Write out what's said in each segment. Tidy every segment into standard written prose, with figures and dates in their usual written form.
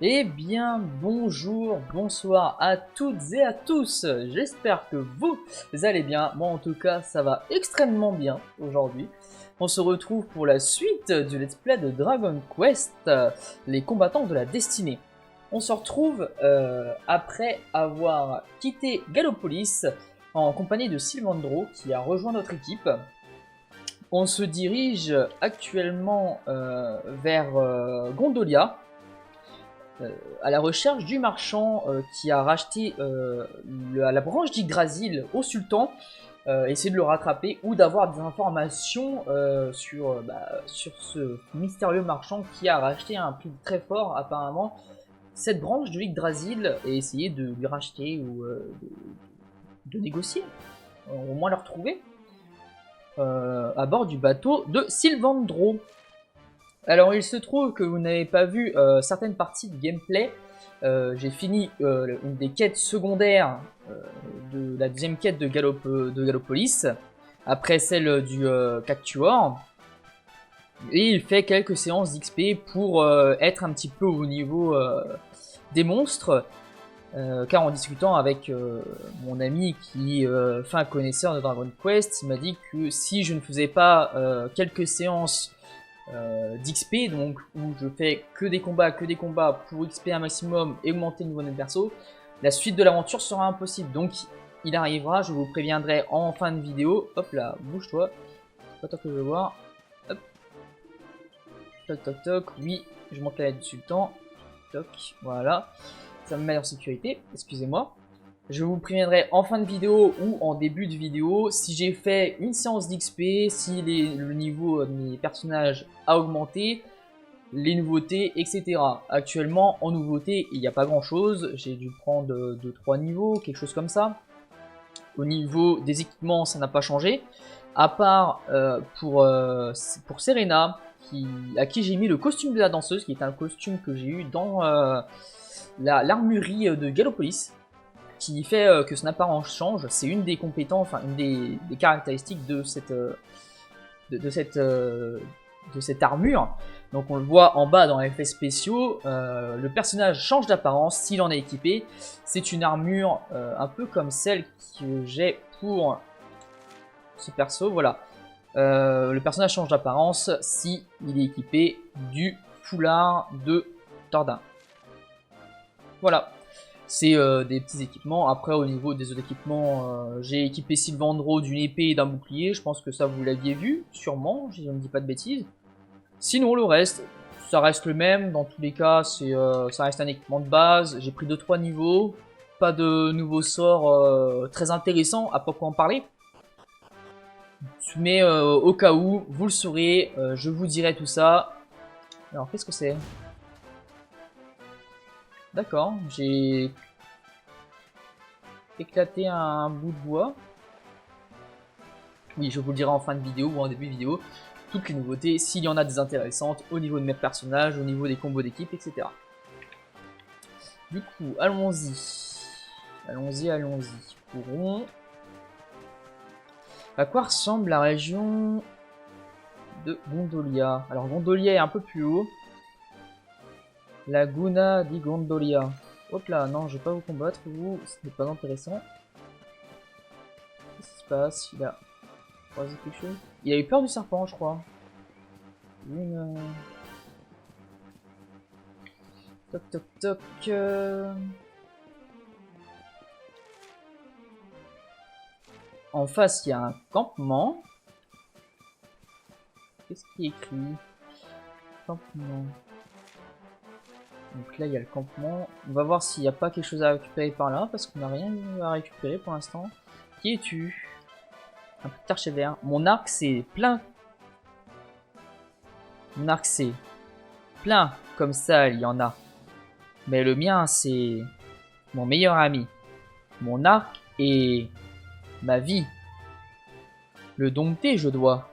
Eh bien, bonjour, bonsoir à toutes et à tous. J'espère que vous allez bien. Moi, en tout cas, ça va extrêmement bien aujourd'hui. On se retrouve pour la suite du let's play de Dragon Quest, les combattants de la destinée. On se retrouve après avoir quitté Gallopolis en compagnie de Sylvandro qui a rejoint notre équipe. On se dirige actuellement vers Gondolia. À la recherche du marchand qui a racheté la branche d'Yggdrasil au sultan, essayer de le rattraper ou d'avoir des informations sur ce mystérieux marchand qui a racheté à un prix très fort apparemment cette branche de Yggdrasil et essayer de lui racheter ou de négocier, au moins le retrouver à bord du bateau de Sylvandro. Alors il se trouve que vous n'avez pas vu certaines parties du gameplay. J'ai fini une des quêtes secondaires de la deuxième quête de Gallopolis, après celle du Cactuor. Et il fait quelques séances d'XP pour être un petit peu au niveau des monstres. Car en discutant avec mon ami qui est fin connaisseur de Dragon Quest, il m'a dit que si je ne faisais pas quelques séances d'XP, donc où je fais que des combats pour XP un maximum et augmenter le niveau de mon perso, la suite de l'aventure sera impossible. Donc il arrivera, je vous préviendrai en fin de vidéo. Hop là, bouge-toi, c'est pas toi que je veux voir. Hop, toc toc toc, oui, je monte la lettre du sultan, toc, voilà, ça me met en sécurité, excusez-moi. Je vous préviendrai en fin de vidéo ou en début de vidéo si j'ai fait une séance d'XP, si le niveau de mes personnages a augmenté, les nouveautés, etc. Actuellement, en nouveauté, il n'y a pas grand chose. J'ai dû prendre 2-3 niveaux, quelque chose comme ça. Au niveau des équipements, ça n'a pas changé. À part pour Serena, à qui j'ai mis le costume de la danseuse, qui est un costume que j'ai eu dans l'armurerie de Gallopolis, qui fait que son apparence change. C'est une des compétences, enfin une des caractéristiques de cette armure. Donc on le voit en bas dans les effets spéciaux, le personnage change d'apparence s'il en est équipé. C'est une armure un peu comme celle que j'ai pour ce perso, voilà. Le personnage change d'apparence si il est équipé du foulard de Tordin. Voilà. C'est des petits équipements. Après, au niveau des autres équipements, j'ai équipé Sylvandro d'une épée et d'un bouclier. Je pense que ça, vous l'aviez vu, sûrement, je ne dis pas de bêtises. Sinon, le reste, ça reste le même. Dans tous les cas, ça reste un équipement de base. J'ai pris 2-3 niveaux. Pas de nouveaux sorts très intéressants à proprement parler. Mais au cas où, vous le saurez, je vous dirai tout ça. Alors, qu'est-ce que c'est ? D'accord, j'ai éclaté un bout de bois. Oui, je vous le dirai en fin de vidéo ou en début de vidéo. Toutes les nouveautés, s'il y en a des intéressantes, au niveau de mes personnages, au niveau des combos d'équipe, etc. Du coup, allons-y. Allons-y. Courons. À quoi ressemble la région de Gondolia? Alors, Gondolia est un peu plus haut. Laguna di Gondolia. Hop là, non, je vais pas vous combattre, vous, ce n'est pas intéressant. Qu'est-ce qui se passe? Il a croisé quelque chose? Il a eu peur du serpent, je crois. Toc toc toc. En face, il y a un campement. Qu'est-ce qui est écrit? Campement. Donc là, il y a le campement. On va voir s'il n'y a pas quelque chose à récupérer par là, parce qu'on n'a rien à récupérer pour l'instant. Qui es-tu? Un petit archer vert. Mon arc, c'est plein. Mon arc, c'est plein. Comme ça, il y en a. Mais le mien, c'est mon meilleur ami. Mon arc est ma vie. Le dompter, je dois.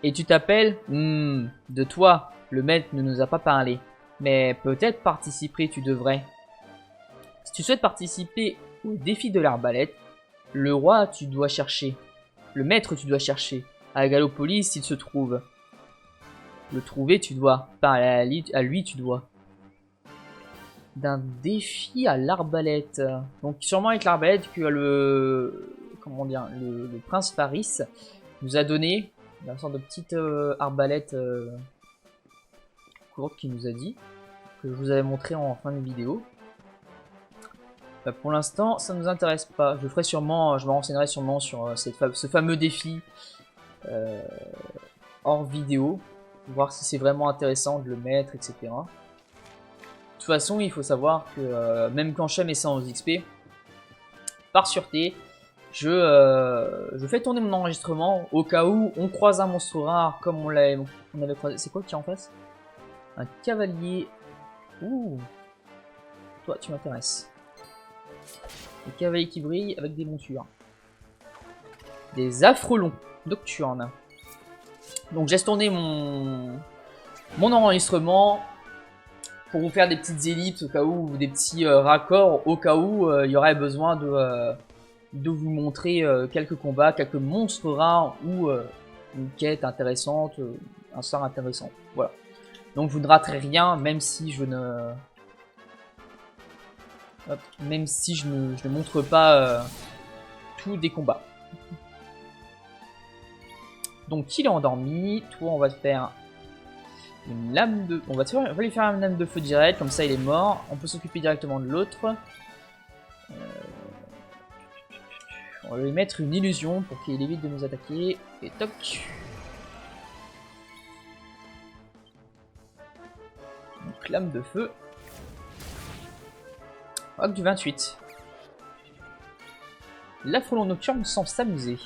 Et tu t'appelles? De toi, le maître ne nous a pas parlé. Mais peut-être participer tu devrais. Si tu souhaites participer au défi de l'arbalète, le roi tu dois chercher. Le maître tu dois chercher. À Gallopolis s'il se trouve. Le trouver tu dois. Parler à lui tu dois. d'un défi à l'arbalète. Donc sûrement avec l'arbalète que le... Comment dire, le prince Paris nous a donné. Une sorte de petite arbalète courte qu'il nous a dit. Que je vous avais montré en fin de vidéo. Bah, pour l'instant, ça ne nous intéresse pas. Je ferai sûrement, je me renseignerai sûrement sur ce fameux défi hors vidéo. Voir si c'est vraiment intéressant de le mettre, etc. De toute façon, il faut savoir que même quand Shem est 100 XP, par sûreté, je fais tourner mon enregistrement au cas où on croise un monstre rare comme on avait croisé. C'est quoi qui est en face? Un cavalier. Ouh. Toi, tu m'intéresses. Des cavaliers qui brillent avec des montures. Des affrelons nocturnes. Donc, j'ai tourné mon enregistrement pour vous faire des petites ellipses au cas où, ou des petits raccords au cas où il y aurait besoin de vous montrer quelques combats, quelques monstres rares ou une quête intéressante, un sort intéressant. Voilà. Donc vous ne raterez rien, même si je ne... Hop, même si je ne montre pas tous des combats. Donc il est endormi. Toi, on va te faire une lame de... On va lui faire une lame de feu direct, comme ça il est mort. On peut s'occuper directement de l'autre. On va lui mettre une illusion pour qu'il évite de nous attaquer. Et toc. Donc lame de feu. Hop, du 28. L'Afrelon nocturne semble s'amuser.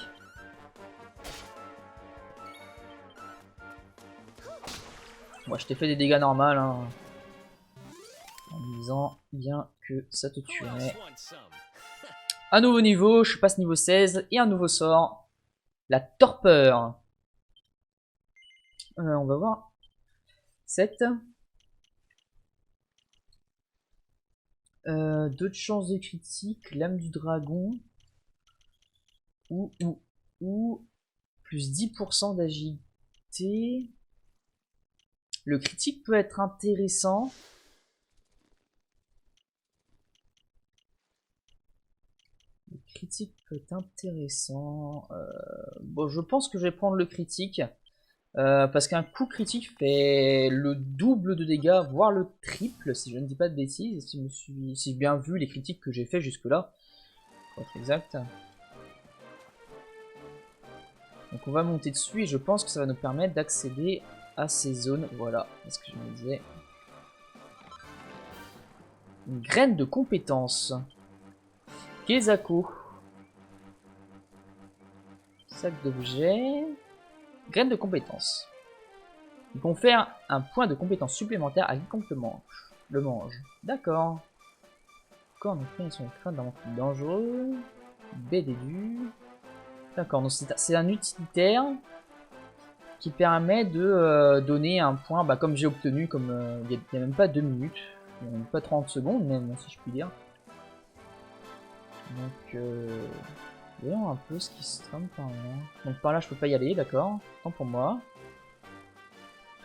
Moi, je t'ai fait des dégâts normaux, hein, en me disant bien que ça te tuerait. Un nouveau niveau, je passe niveau 16 et un nouveau sort. La torpeur. On va voir. 7. 2 de chance de critique, lame du dragon. Ou plus 10% d'agilité. Le critique peut être intéressant. Le critique peut être intéressant. Bon, je pense que je vais prendre le critique. Parce qu'un coup critique fait le double de dégâts, voire le triple, si je ne dis pas de bêtises. Si j'ai bien vu les critiques que j'ai fait jusque-là. Pour être exact. Donc on va monter dessus et je pense que ça va nous permettre d'accéder à ces zones. Voilà, c'est ce que je me disais. Une graine de compétence. Kezako. Sac d'objets. Graine de compétence. Il confère un point de compétence supplémentaire à quiconque le mange. D'accord. Corps de son crâne d'un monstre dangereux. BDU. D'accord, donc c'est un utilitaire qui permet de donner un point, bah, comme j'ai obtenu, comme il n'y a même pas 2 minutes, même pas 30 secondes même, si je puis dire. Donc, voyons un peu ce qui se trame par là. Donc par là je peux pas y aller, d'accord, tant pour moi.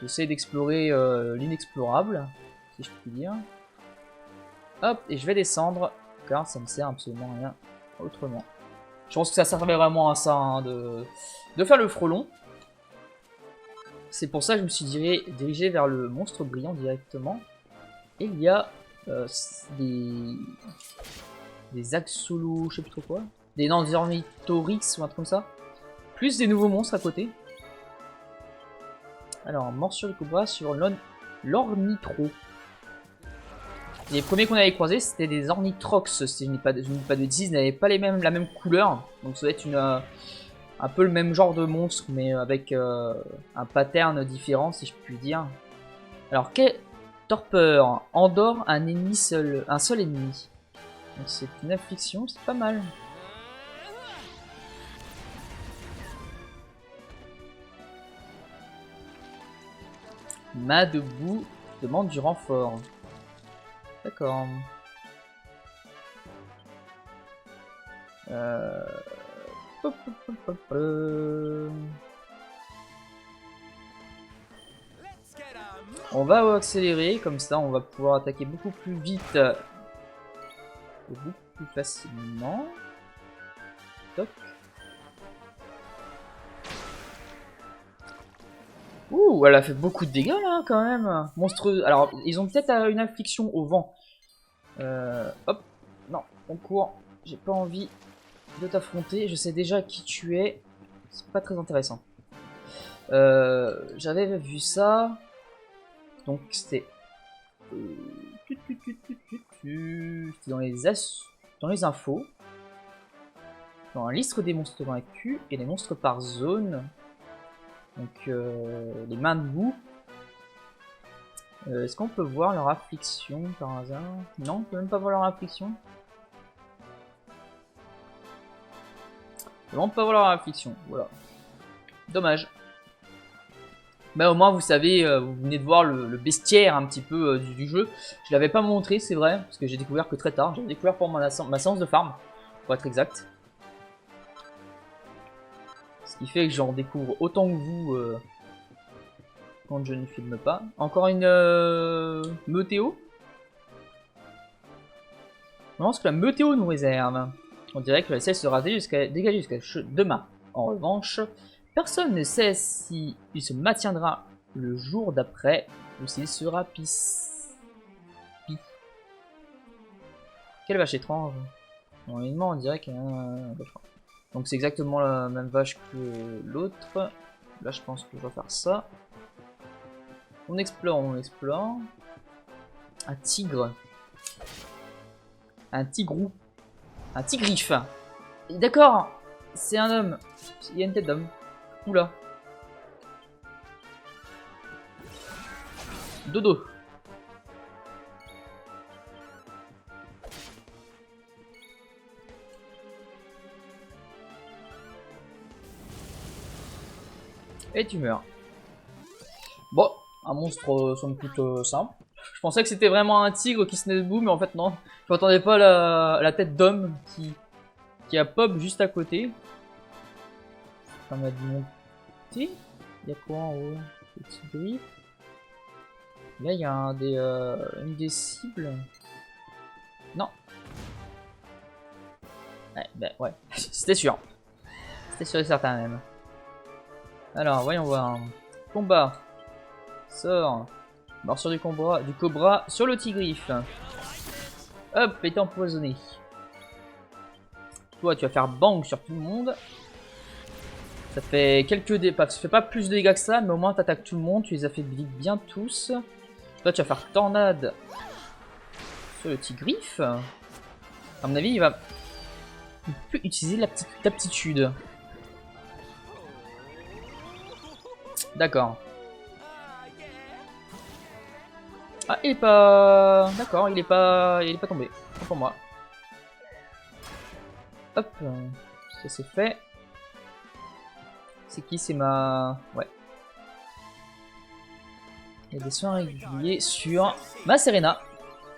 J'essaie d'explorer l'inexplorable, si je puis dire. Hop, et je vais descendre, car ça me sert absolument rien autrement. Je pense que ça servait vraiment à ça, hein, de faire le frelon. C'est pour ça que je me suis dirigé vers le monstre brillant directement. Et il y a des axolo, je sais plus trop quoi. Des ornithorix ou un truc comme ça. Plus des nouveaux monstres à côté. Alors, morsure de cobra sur l'ornithro. Les premiers qu'on avait croisés, c'était des ornitrox, si je ne dis pas de bêtises, ils n'avaient pas la même couleur. Donc ça doit être un peu le même genre de monstre, mais avec un pattern différent, si je puis dire. Alors, torpeur endort un seul ennemi. Donc c'est une affliction, c'est pas mal. Ma debout demande du renfort. D'accord. On va accélérer, comme ça on va pouvoir attaquer beaucoup plus vite et beaucoup plus facilement. Toc. Ouh, elle a fait beaucoup de dégâts là quand même. Monstrueux. Alors, ils ont peut-être une affliction au vent. Hop. Non, on court. J'ai pas envie de t'affronter. Je sais déjà qui tu es. C'est pas très intéressant. J'avais vu ça. Donc c'était dans les infos. Dans la liste des monstres vaincus et les monstres par zone. Donc les mains debout. Est-ce qu'on peut voir leur affliction par hasard? Non, on peut même pas voir leur affliction. On peut pas voir leur affliction, voilà. Dommage. Mais au moins vous savez, vous venez de voir le bestiaire un petit peu du jeu. Je l'avais pas montré, c'est vrai, parce que j'ai découvert que très tard. J'ai découvert pour ma séance de farm, pour être exact. Ce qui fait que j'en découvre autant que vous quand je ne filme pas. Encore une météo. Non, ce que la météo nous réserve. On dirait que le ciel sera dégagé jusqu'à demain. En revanche, personne ne sait si il se maintiendra le jour d'après ou s'il sera pis. Quelle vache étrange. Normalement, on dirait qu'il y a un... Donc c'est exactement la même vache que l'autre. Là, je pense que je vais faire ça. On explore, on explore. Un tigre. Un tigrou. Un tigrif. D'accord, c'est un homme. Il y a une tête d'homme. Oula. Dodo. Et tu meurs. Bon, un monstre somme toute simple. Je pensais que c'était vraiment un tigre qui se tenait debout, mais en fait non. Je m'attendais pas à la tête d'homme qui a pop juste à côté. Ça m'a monter. Il y a quoi en haut? Petit griffe. Là il y a une des cibles. Non. Ouais, ben ouais. C'était sûr. C'était sûr et certain même. Alors voyons voir. Combat. Sort. Morsure du cobra sur le tigrif. Hop, est empoisonné. Toi, tu vas faire bang sur tout le monde. Ça fait quelques dégâts. Ça fait pas plus de dégâts que ça, mais au moins t'attaques tout le monde. Tu les affaiblis bien tous. Toi, tu vas faire tornade sur le tigrif. À mon avis, il va plus utiliser l'aptitude. D'accord. Ah, il est pas... D'accord, il est pas tombé. C'est pour moi. Hop. Ça c'est fait. C'est qui? C'est ma... Ouais. Il y a des soins réguliers sur ma Serena.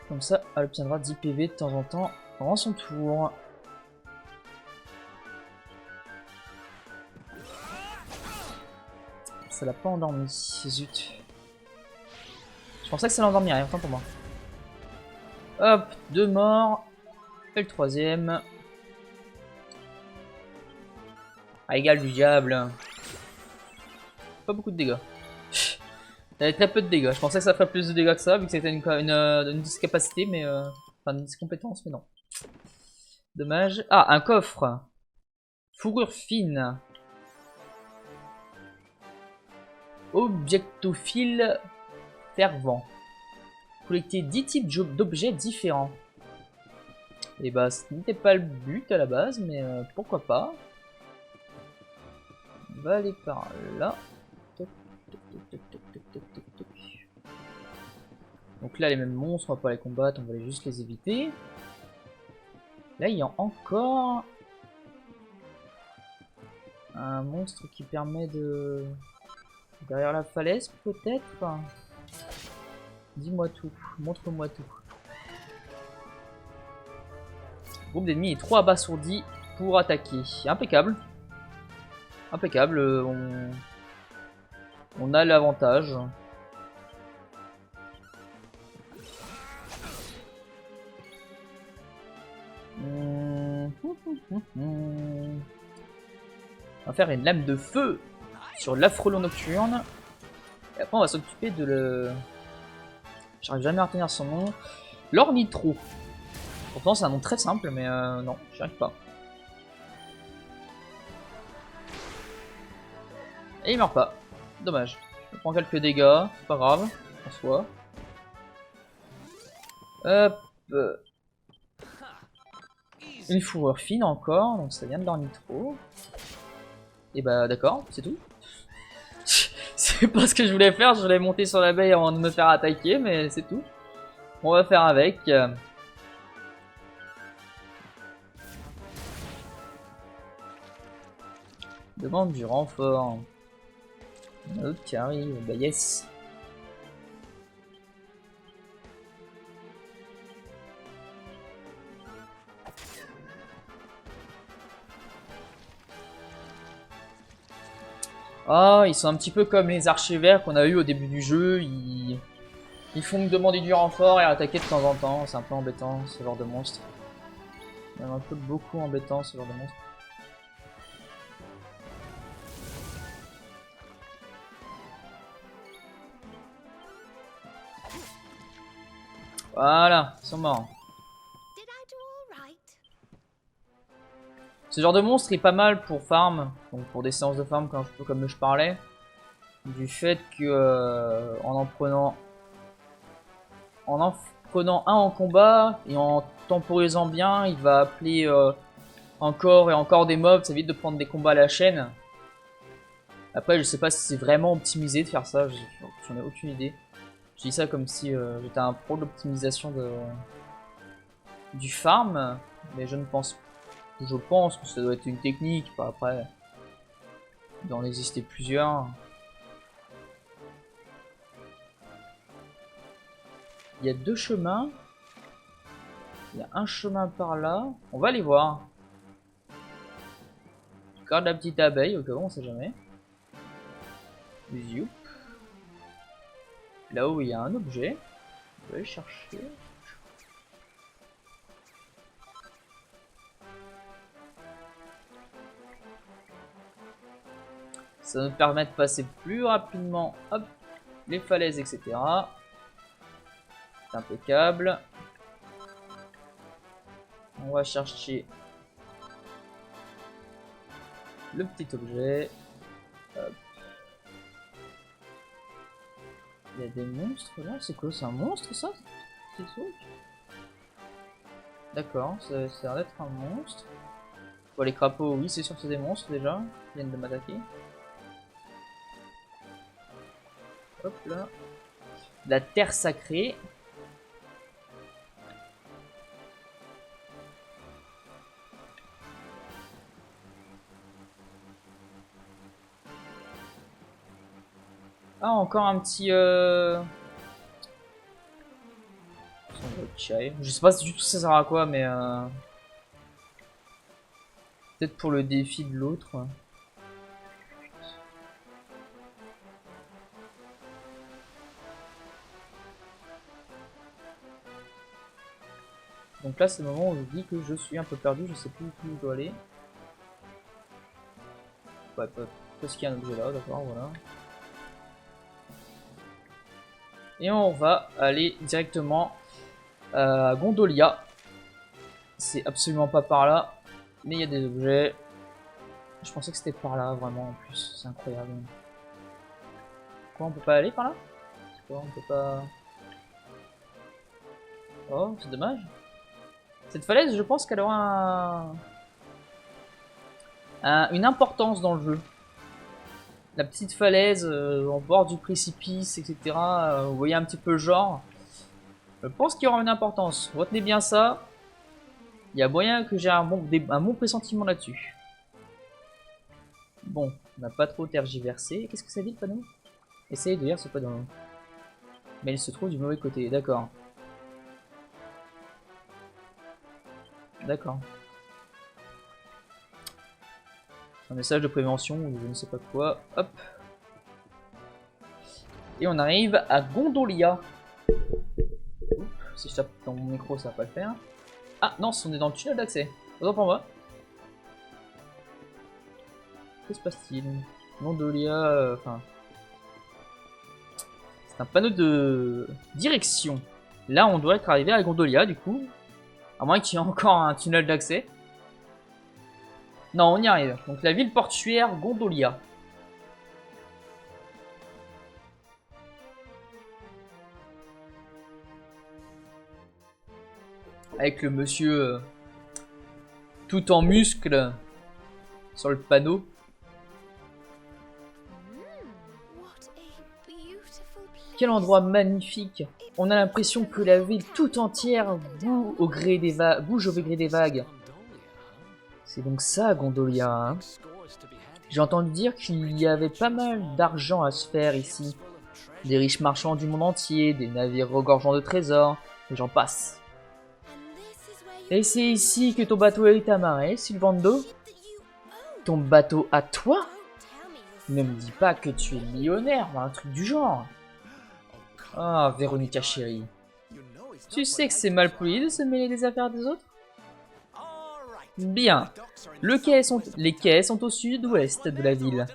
Comme ça, elle obtiendra 10 PV de temps en temps pendant son tour. Ça l'a pas endormi. Zut. Je pensais que ça l'endormirait, enfin pour moi. Hop, 2 morts. Et le troisième. Ah, égal du diable. Pas beaucoup de dégâts. Il y avait très peu de dégâts. Je pensais que ça ferait plus de dégâts que ça, vu que c'était une discapacité, mais... Enfin, une discompétence, mais non. Dommage. Ah, un coffre. Fourrure fine. Objectophile fervent. Collecter 10 types d'objets différents. Et bah, ce n'était pas le but à la base, mais pourquoi pas. On va aller par là. Donc là, les mêmes monstres, on va pas les combattre, on va juste les éviter. Là, il y a encore un monstre qui permet de... Derrière la falaise, peut-être? Dis-moi tout, montre-moi tout. Le groupe d'ennemis est trop abasourdi pour attaquer. Impeccable. Impeccable, on a l'avantage. On va faire une lame de feu sur l'Afrelon nocturne. Et après on va s'occuper de le... J'arrive jamais à retenir son nom. L'Ornithro. Pourtant c'est un nom très simple mais non, j'y arrive pas. Et il meurt pas. Dommage. Je prends quelques dégâts, c'est pas grave, en soi. Hop. Une fourrure fine encore, donc ça vient de l'Ornithro. Et bah d'accord, c'est tout. C'est pas ce que je voulais faire, je voulais monter sur l'abeille avant de me faire attaquer, mais c'est tout. On va faire avec. Demande du renfort. Un autre qui arrive, bah yes. Ah, ils sont un petit peu comme les archers qu'on a eu au début du jeu. Ils font que demander du renfort et attaquer de temps en temps. C'est un peu embêtant ce genre de monstre. Même un peu beaucoup embêtant ce genre de monstre. Voilà, ils sont morts. Ce genre de monstre est pas mal pour farm, donc pour des séances de farm comme je parlais. Du fait que en prenant un en combat et en temporisant bien, il va appeler encore et encore des mobs, ça évite de prendre des combats à la chaîne. Après je sais pas si c'est vraiment optimisé de faire ça, j'en ai aucune idée. Je dis ça comme si j'étais un pro de l'optimisation du farm, mais je ne pense pas. Je pense que ça doit être une technique, pas après. Il doit en exister plusieurs. Il y a deux chemins. Il y a un chemin par là. On va aller voir. Je garde la petite abeille, au cas où on sait jamais. Youp. Là-haut il y a un objet. On va aller chercher. Ça nous permet de passer plus rapidement, hop, les falaises, etc. C'est impeccable. On va chercher le petit objet. Hop. Il y a des monstres là, c'est quoi? C'est un monstre ça? D'accord, ça a l'air d'être un monstre. Bon, les crapauds, oui, c'est sûr que c'est des monstres déjà. Ils viennent de m'attaquer. Hop là. La terre sacrée. Ah, encore un petit... Je sais pas du tout ça sert à quoi, mais... Peut-être pour le défi de l'autre. Donc là c'est le moment où je dis que je suis un peu perdu, je sais plus où je dois aller. Ouais, parce qu'il y a un objet là, d'accord, voilà. Et on va aller directement à Gondolia. C'est absolument pas par là, mais il y a des objets. Je pensais que c'était par là, vraiment, en plus, c'est incroyable. Quoi, on peut pas aller par là? Quoi, on peut pas... Oh, c'est dommage. Cette falaise, je pense qu'elle aura une importance dans le jeu. La petite falaise en bord du précipice, etc. Vous voyez un petit peu le genre. Je pense qu'il y aura une importance. Retenez bien ça. Il y a moyen que j'ai un bon pressentiment là-dessus. Bon, on n'a pas trop tergiversé. Qu'est-ce que ça dit le panneau? Essayez de lire ce panneau. Mais il se trouve du mauvais côté, d'accord. D'accord. Un message de prévention ou je ne sais pas quoi. Hop. Et on arrive à Gondolia. Si je tape dans mon micro, ça va pas le faire. Ah non, on est dans le tunnel d'accès. Autant pour moi. Que se passe-t-il? Gondolia, enfin... c'est un panneau de direction. Là, on doit être arrivé à Gondolia, du coup. À moins qu'il y ait encore un tunnel d'accès. Non, on y arrive. Donc la ville portuaire Gondolia. Avec le monsieur tout en muscles sur le panneau. Quel endroit magnifique! On a l'impression que la ville tout entière bouge au gré des vagues. C'est donc ça, Gondolia. Hein. J'ai entendu dire qu'il y avait pas mal d'argent à se faire ici. Des riches marchands du monde entier, des navires regorgeant de trésors, et j'en passe. Et c'est ici que ton bateau est amarré, Sylvando? Ton bateau à toi? Ne me dis pas que tu es millionnaire ou un truc du genre. Ah, Véronica chérie. Tu sais que c'est mal poli de se mêler des affaires des autres? Bien. Les quais sont au sud-ouest de la ville.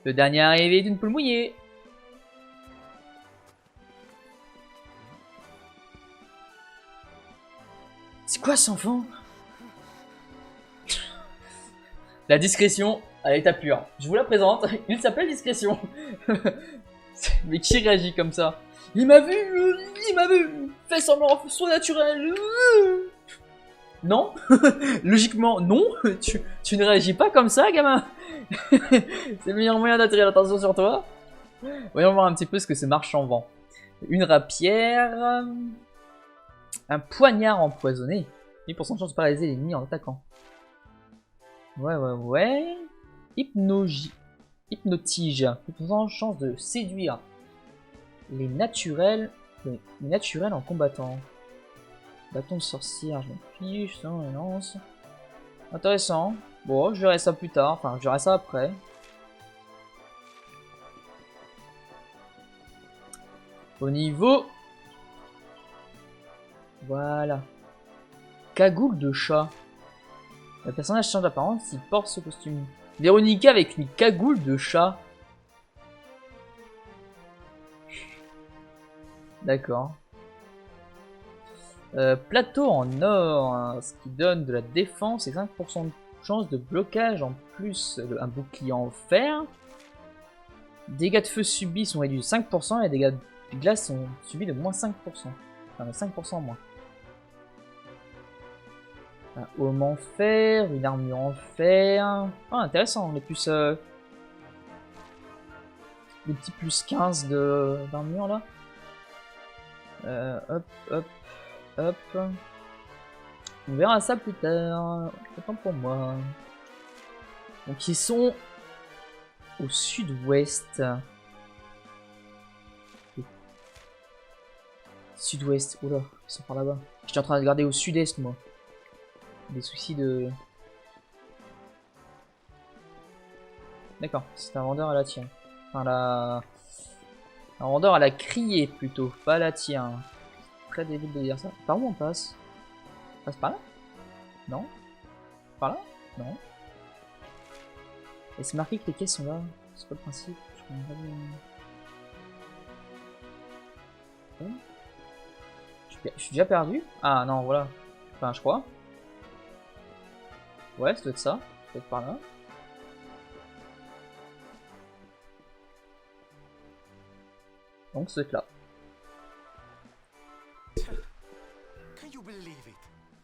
Le dernier arrivé d'une poule mouillée. C'est quoi cet enfant? La discrétion à l'état pur. Je vous la présente, il s'appelle Discrétion. Mais qui réagit comme ça? Il m'a vu, fais semblant, sois naturel. Non. Logiquement, non. Tu ne réagis pas comme ça, gamin. C'est le meilleur moyen d'attirer l'attention sur toi. Voyons voir un petit peu ce que ce marchand vend. Une rapière. Un poignard empoisonné. 8% de chance de paralyser l'ennemi en attaquant. Ouais. Hypnotige. 8% de chance de séduire les naturels en combattant. Bâton de sorcière, je m'en fiche, ça, lance. Intéressant. Bon, je verrai ça plus tard, enfin, je verrai ça après. Au niveau... Voilà. Cagoule de chat. Le personnage change d'apparence s'il porte ce costume. Véronica avec une cagoule de chat. D'accord. Plateau en or, hein, ce qui donne de la défense et 5% de chance de blocage en plus un bouclier en fer. Dégâts de feu subis sont réduits de 5% et les dégâts de glace sont subis de moins 5%. Enfin, de 5% en moins. Un aume en fer, une armure en fer. Ah, intéressant, les plus. Les petits plus 15 d'armure là. Hop. On verra ça plus tard. Autant pour moi. Donc ils sont au sud-ouest. Sud-ouest. Oula, ils sont par là-bas. J'étais en train de regarder au sud-est moi. Des soucis de... D'accord, c'est un vendeur à la tienne. Enfin, un vendeur à la criée plutôt, pas à la tienne. Très débile de dire ça. Par où on passe? On passe par là? Non? Par là? Non. Et c'est marqué que les caisses sont là. C'est quoi le principe? Je comprends pas bien. Je suis déjà perdu? Ah non, voilà. Enfin, je crois. Ouais, ça doit être ça. Ça doit être par là. Donc, ça doit être là.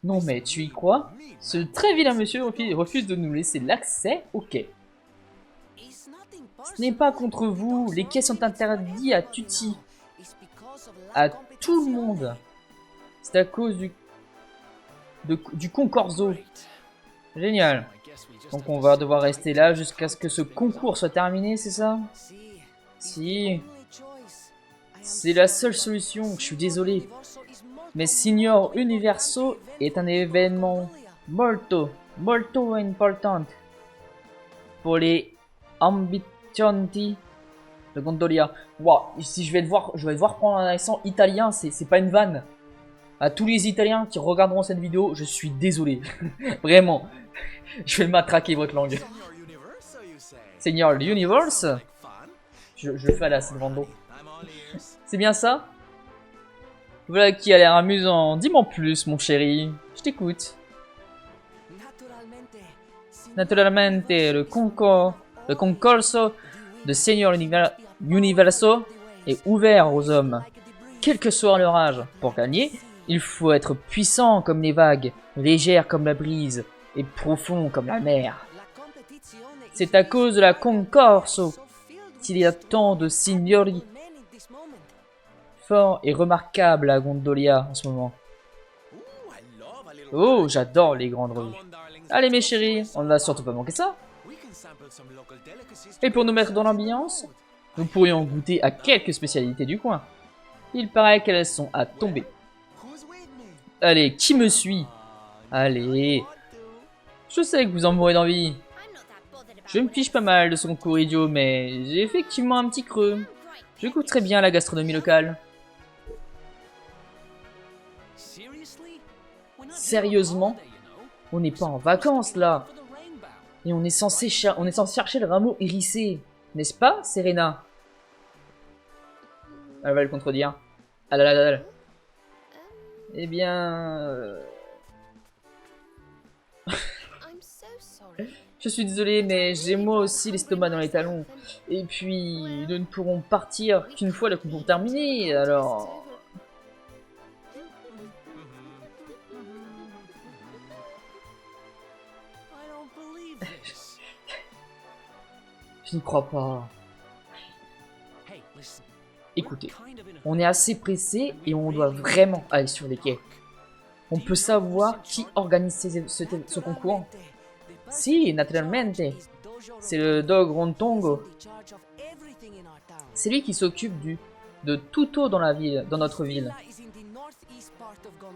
Non mais tu y crois? Ce très vilain monsieur refuse de nous laisser l'accès au quai. Ce n'est pas contre vous, les quais sont interdits à Tutti. À tout le monde. C'est à cause du Concorso. Génial. Donc on va devoir rester là jusqu'à ce que ce concours soit terminé, c'est ça? Si. C'est la seule solution, je suis désolé. Mais Signor Universo est un événement molto important pour les ambitionti de Gondolia. Wow, si je vais devoir prendre un accent italien, c'est pas une vanne. À tous les Italiens qui regarderont cette vidéo, je suis désolé. Vraiment. Je vais matraquer votre langue. Seigneur Universe. Je fais à la Sylvando. C'est bien ça? Voilà qui a l'air amusant. Dis-moi plus, mon chéri. Je t'écoute. Naturalmente, le concorso de Seigneur Universo est ouvert aux hommes, quel que soit leur âge. Pour gagner, il faut être puissant comme les vagues, légère comme la brise et profond comme la mer. C'est à cause de la concorso qu'il y a tant de signori forts et remarquables à Gondolia en ce moment. Oh, j'adore les grandes rues. Allez mes chéris, on ne va surtout pas manquer ça. Et pour nous mettre dans l'ambiance, nous pourrions goûter à quelques spécialités du coin. Il paraît qu'elles sont à tomber. Allez, qui me suit? Allez. Je sais que vous en mourrez d'envie. Je me fiche pas mal de ce concours idiot, mais j'ai effectivement un petit creux. Je goûte très bien la gastronomie locale. Sérieusement? On n'est pas en vacances là. Et on est censé chercher le rameau hérissé. N'est-ce pas, Serena? Elle va le contredire. Ah là là là là. Eh bien... Je suis désolé, mais j'ai moi aussi l'estomac dans les talons. Et puis, nous ne pourrons partir qu'une fois le concours terminé, alors... Je n'y crois pas. Écoutez, on est assez pressé et on doit vraiment aller sur les quais. On peut savoir qui organise ce concours? Si, naturalmente. C'est le Dog Rontongo. C'est lui qui s'occupe de tout eau dans notre ville.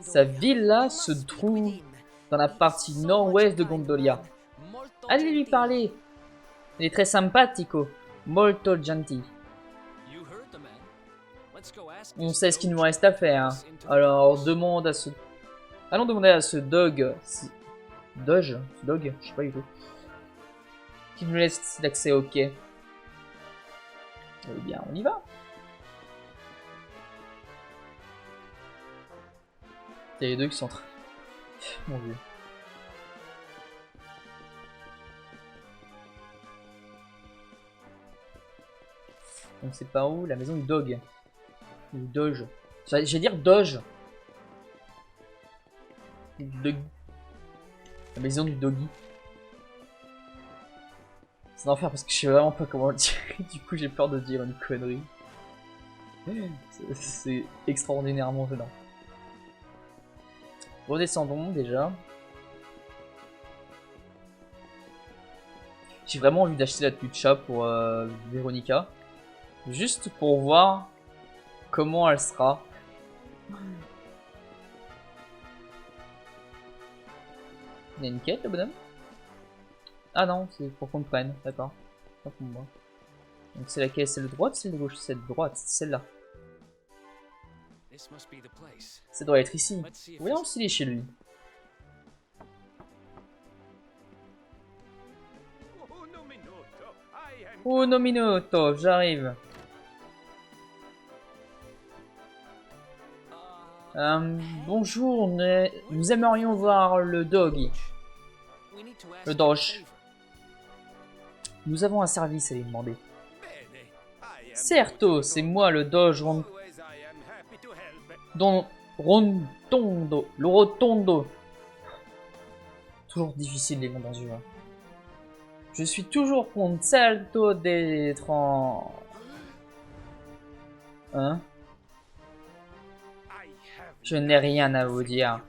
Sa villa se trouve dans la partie nord-ouest de Gondolia. Allez lui parler. Il est très sympathico, molto gentil. On sait ce qu'il nous reste à faire. Alors allons demander à ce Dog. Dog, je sais pas du tout. Qui nous laisse l'accès au quai. Eh bien, on y va. Il y a les deux qui sont en train. Mon dieu. Donc c'est pas où? La maison du Dog. Ou Doge. J'allais dire Doge. La maison du Doggy. C'est un enfer parce que je sais vraiment pas comment le dire. Du coup j'ai peur de dire une connerie. C'est extraordinairement gênant. Redescendons déjà. J'ai vraiment envie d'acheter la tenue de chat pour Véronica. Juste pour voir comment elle sera. Il y a une quête, le bonhomme? Ah non, c'est pour qu'on le prenne, d'accord. Pas pour moi. Donc c'est laquelle? Celle de droite, celle de gauche? Celle de droite, celle-là. Ça doit être ici. Voyons s'il est chez lui. Uno minuto, j'arrive. Bonjour, nous aimerions voir le Doggy. Le Doge. Nous avons un service à lui demander. Certo, c'est moi le Doge Rontondo. Le Rotondo. Toujours difficile les noms dans ce jeu. Je suis toujours contento d'être en... Hein? Je n'ai rien à vous dire.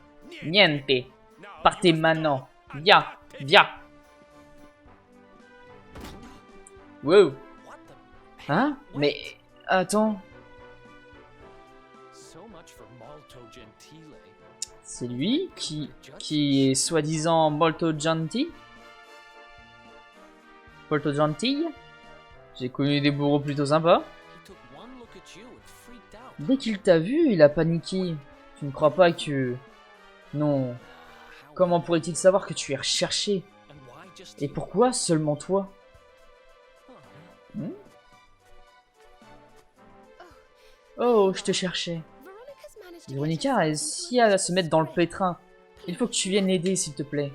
Niente. Partez maintenant. Via. Via. Wow. Hein? Mais... Attends. C'est lui qui est soi-disant molto gentil? Molto gentil? J'ai connu des bourreaux plutôt sympas. Dès qu'il t'a vu, il a paniqué. Tu ne crois pas que... Non. Comment pourrait-il savoir que tu es recherché? Et pourquoi seulement toi? Hmm? Oh, je te cherchais. Véronica a réussi à se mettre dans le pétrin. Il faut que tu viennes l'aider, s'il te plaît.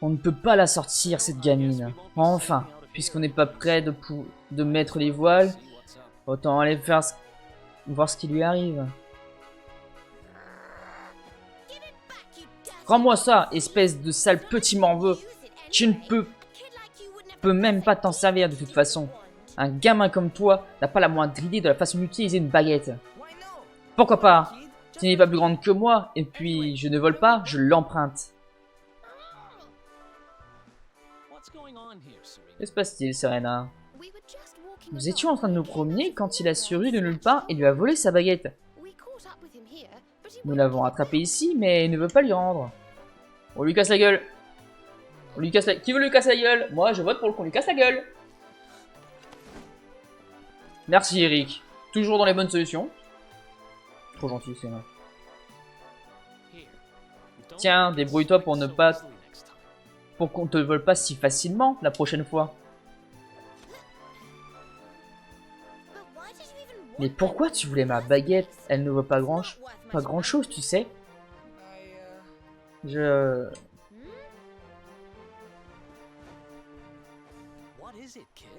On ne peut pas la sortir, cette gamine. Enfin, puisqu'on n'est pas prêt de mettre les voiles, autant aller voir ce qui lui arrive. Rends-moi ça, espèce de sale petit morveux. Tu ne peux même pas t'en servir de toute façon. Un gamin comme toi n'a pas la moindre idée de la façon d'utiliser une baguette. Pourquoi pas? Tu n'es pas plus grande que moi, et puis je ne vole pas, je l'emprunte. Que se passe-t-il, Serena? Nous étions en train de nous promener quand il a surgi de nulle part et lui a volé sa baguette. Nous l'avons attrapé ici, mais il ne veut pas lui rendre. On lui casse la gueule. On lui casse la... Qui veut lui casser la gueule? Moi, je vote pour qu'on lui casse la gueule. Merci, Eric. Toujours dans les bonnes solutions. Trop gentil, c'est vrai. Tiens, débrouille-toi pour ne pas... Pour qu'on te vole pas si facilement la prochaine fois. Mais pourquoi tu voulais ma baguette? Elle ne vaut pas grand-chose, tu sais.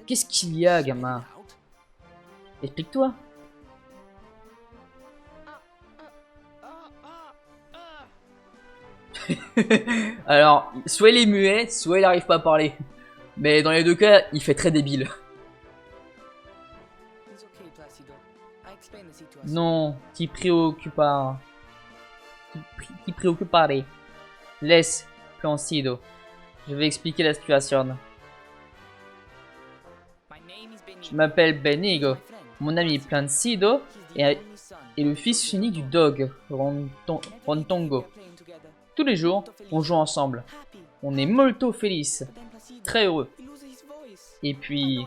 Qu'est-ce qu'il y a, gamin? Explique-toi. Alors, soit il est muet, soit il n'arrive pas à parler. Mais dans les deux cas, il fait très débile. Non, ti preoccupare. Ti preoccupare. Laisse, Plancido. Je vais expliquer la situation. Je m'appelle Benigo. Mon ami Plancido est le fils unique du Dog, Rontongo. Tous les jours, on joue ensemble. On est molto felice. Très heureux. Et puis,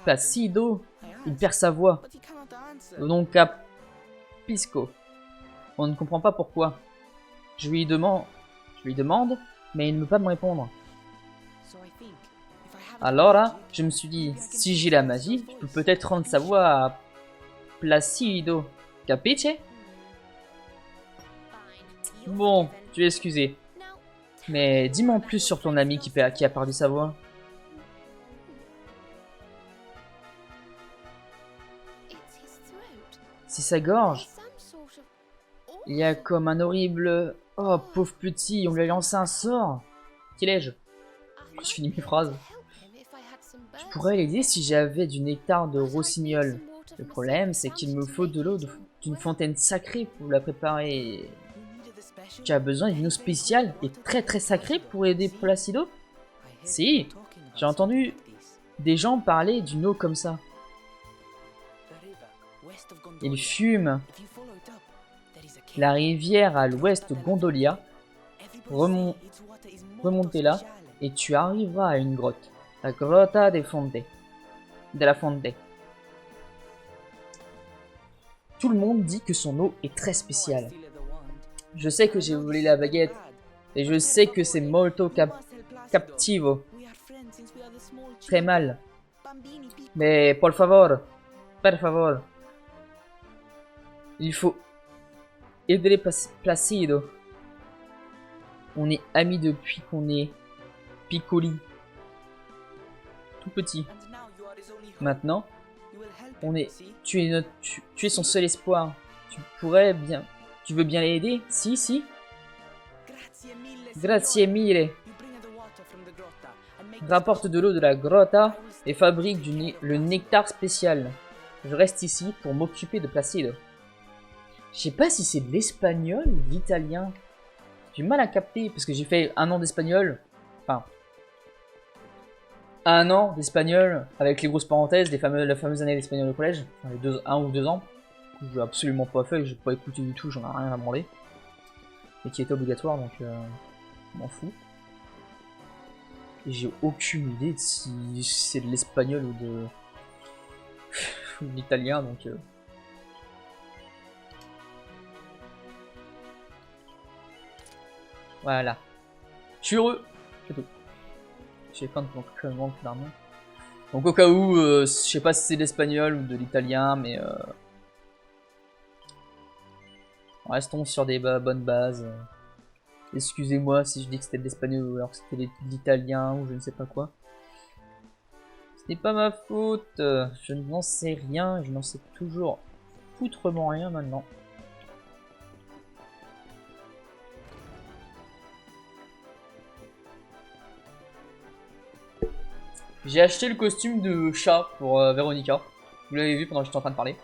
Placido, il perd sa voix. Non capisco. On ne comprend pas pourquoi. Je lui demande, mais il ne veut pas me répondre. Alors, je me suis dit, si j'ai la magie, je peux peut-être rendre sa voix à Placido. Capiche? Bon, tu es excusé. Mais dis-moi en plus sur ton ami qui a perdu sa voix. C'est sa gorge. Il y a comme un horrible... Oh, pauvre petit, on lui a lancé un sort. Qui l'ai-je? Je finis mes phrases. Je pourrais l'aider si j'avais du nectar de rossignol. Le problème, c'est qu'il me faut de l'eau d'une fontaine sacrée pour la préparer. Tu as besoin d'une eau spéciale et très sacrée pour aider Placido? Si, j'ai entendu des gens parler d'une eau comme ça. Il fume. La rivière à l'ouest de Gondolia. Remontez là et tu arriveras à une grotte. La Grotta de la Fonte. Tout le monde dit que son eau est très spéciale. Je sais que j'ai volé la baguette et je sais que c'est molto captivo. Très mal. Mais por favor, il faut aider Placido. On est amis depuis qu'on est piccoli. Tout petit. Maintenant, tu es son seul espoir. Tu veux bien l'aider? Si. Grazie mille. Rapporte de l'eau de la grotta et fabrique le nectar spécial. Je reste ici pour m'occuper de Placido. Je sais pas si c'est de l'espagnol ou de l'italien. J'ai mal à capter parce que j'ai fait un an d'espagnol. Enfin, un an d'espagnol avec les grosses parenthèses, la fameuse année d'espagnol au collège, enfin, 1 ou 2 ans. Que je n'ai absolument pas fait, que j'ai pas écouté du tout, j'en ai rien à branler. Et qui était obligatoire, donc je m'en fous. Et j'ai aucune idée de si c'est de l'espagnol ou de l'italien, donc... Voilà. Je suis heureux, c'est tout. J'ai plein de comment clairement. Donc au cas où, je sais pas si c'est de l'espagnol ou de l'italien, mais restons sur des bonnes bases. Excusez-moi si je dis que c'était de l'espagnol ou alors que c'était de l'italien ou je ne sais pas quoi. Ce n'est pas ma faute. Je n'en sais rien. Je n'en sais toujours foutrement rien maintenant. J'ai acheté le costume de chat pour Véronica. Vous l'avez vu pendant que j'étais en train de parler.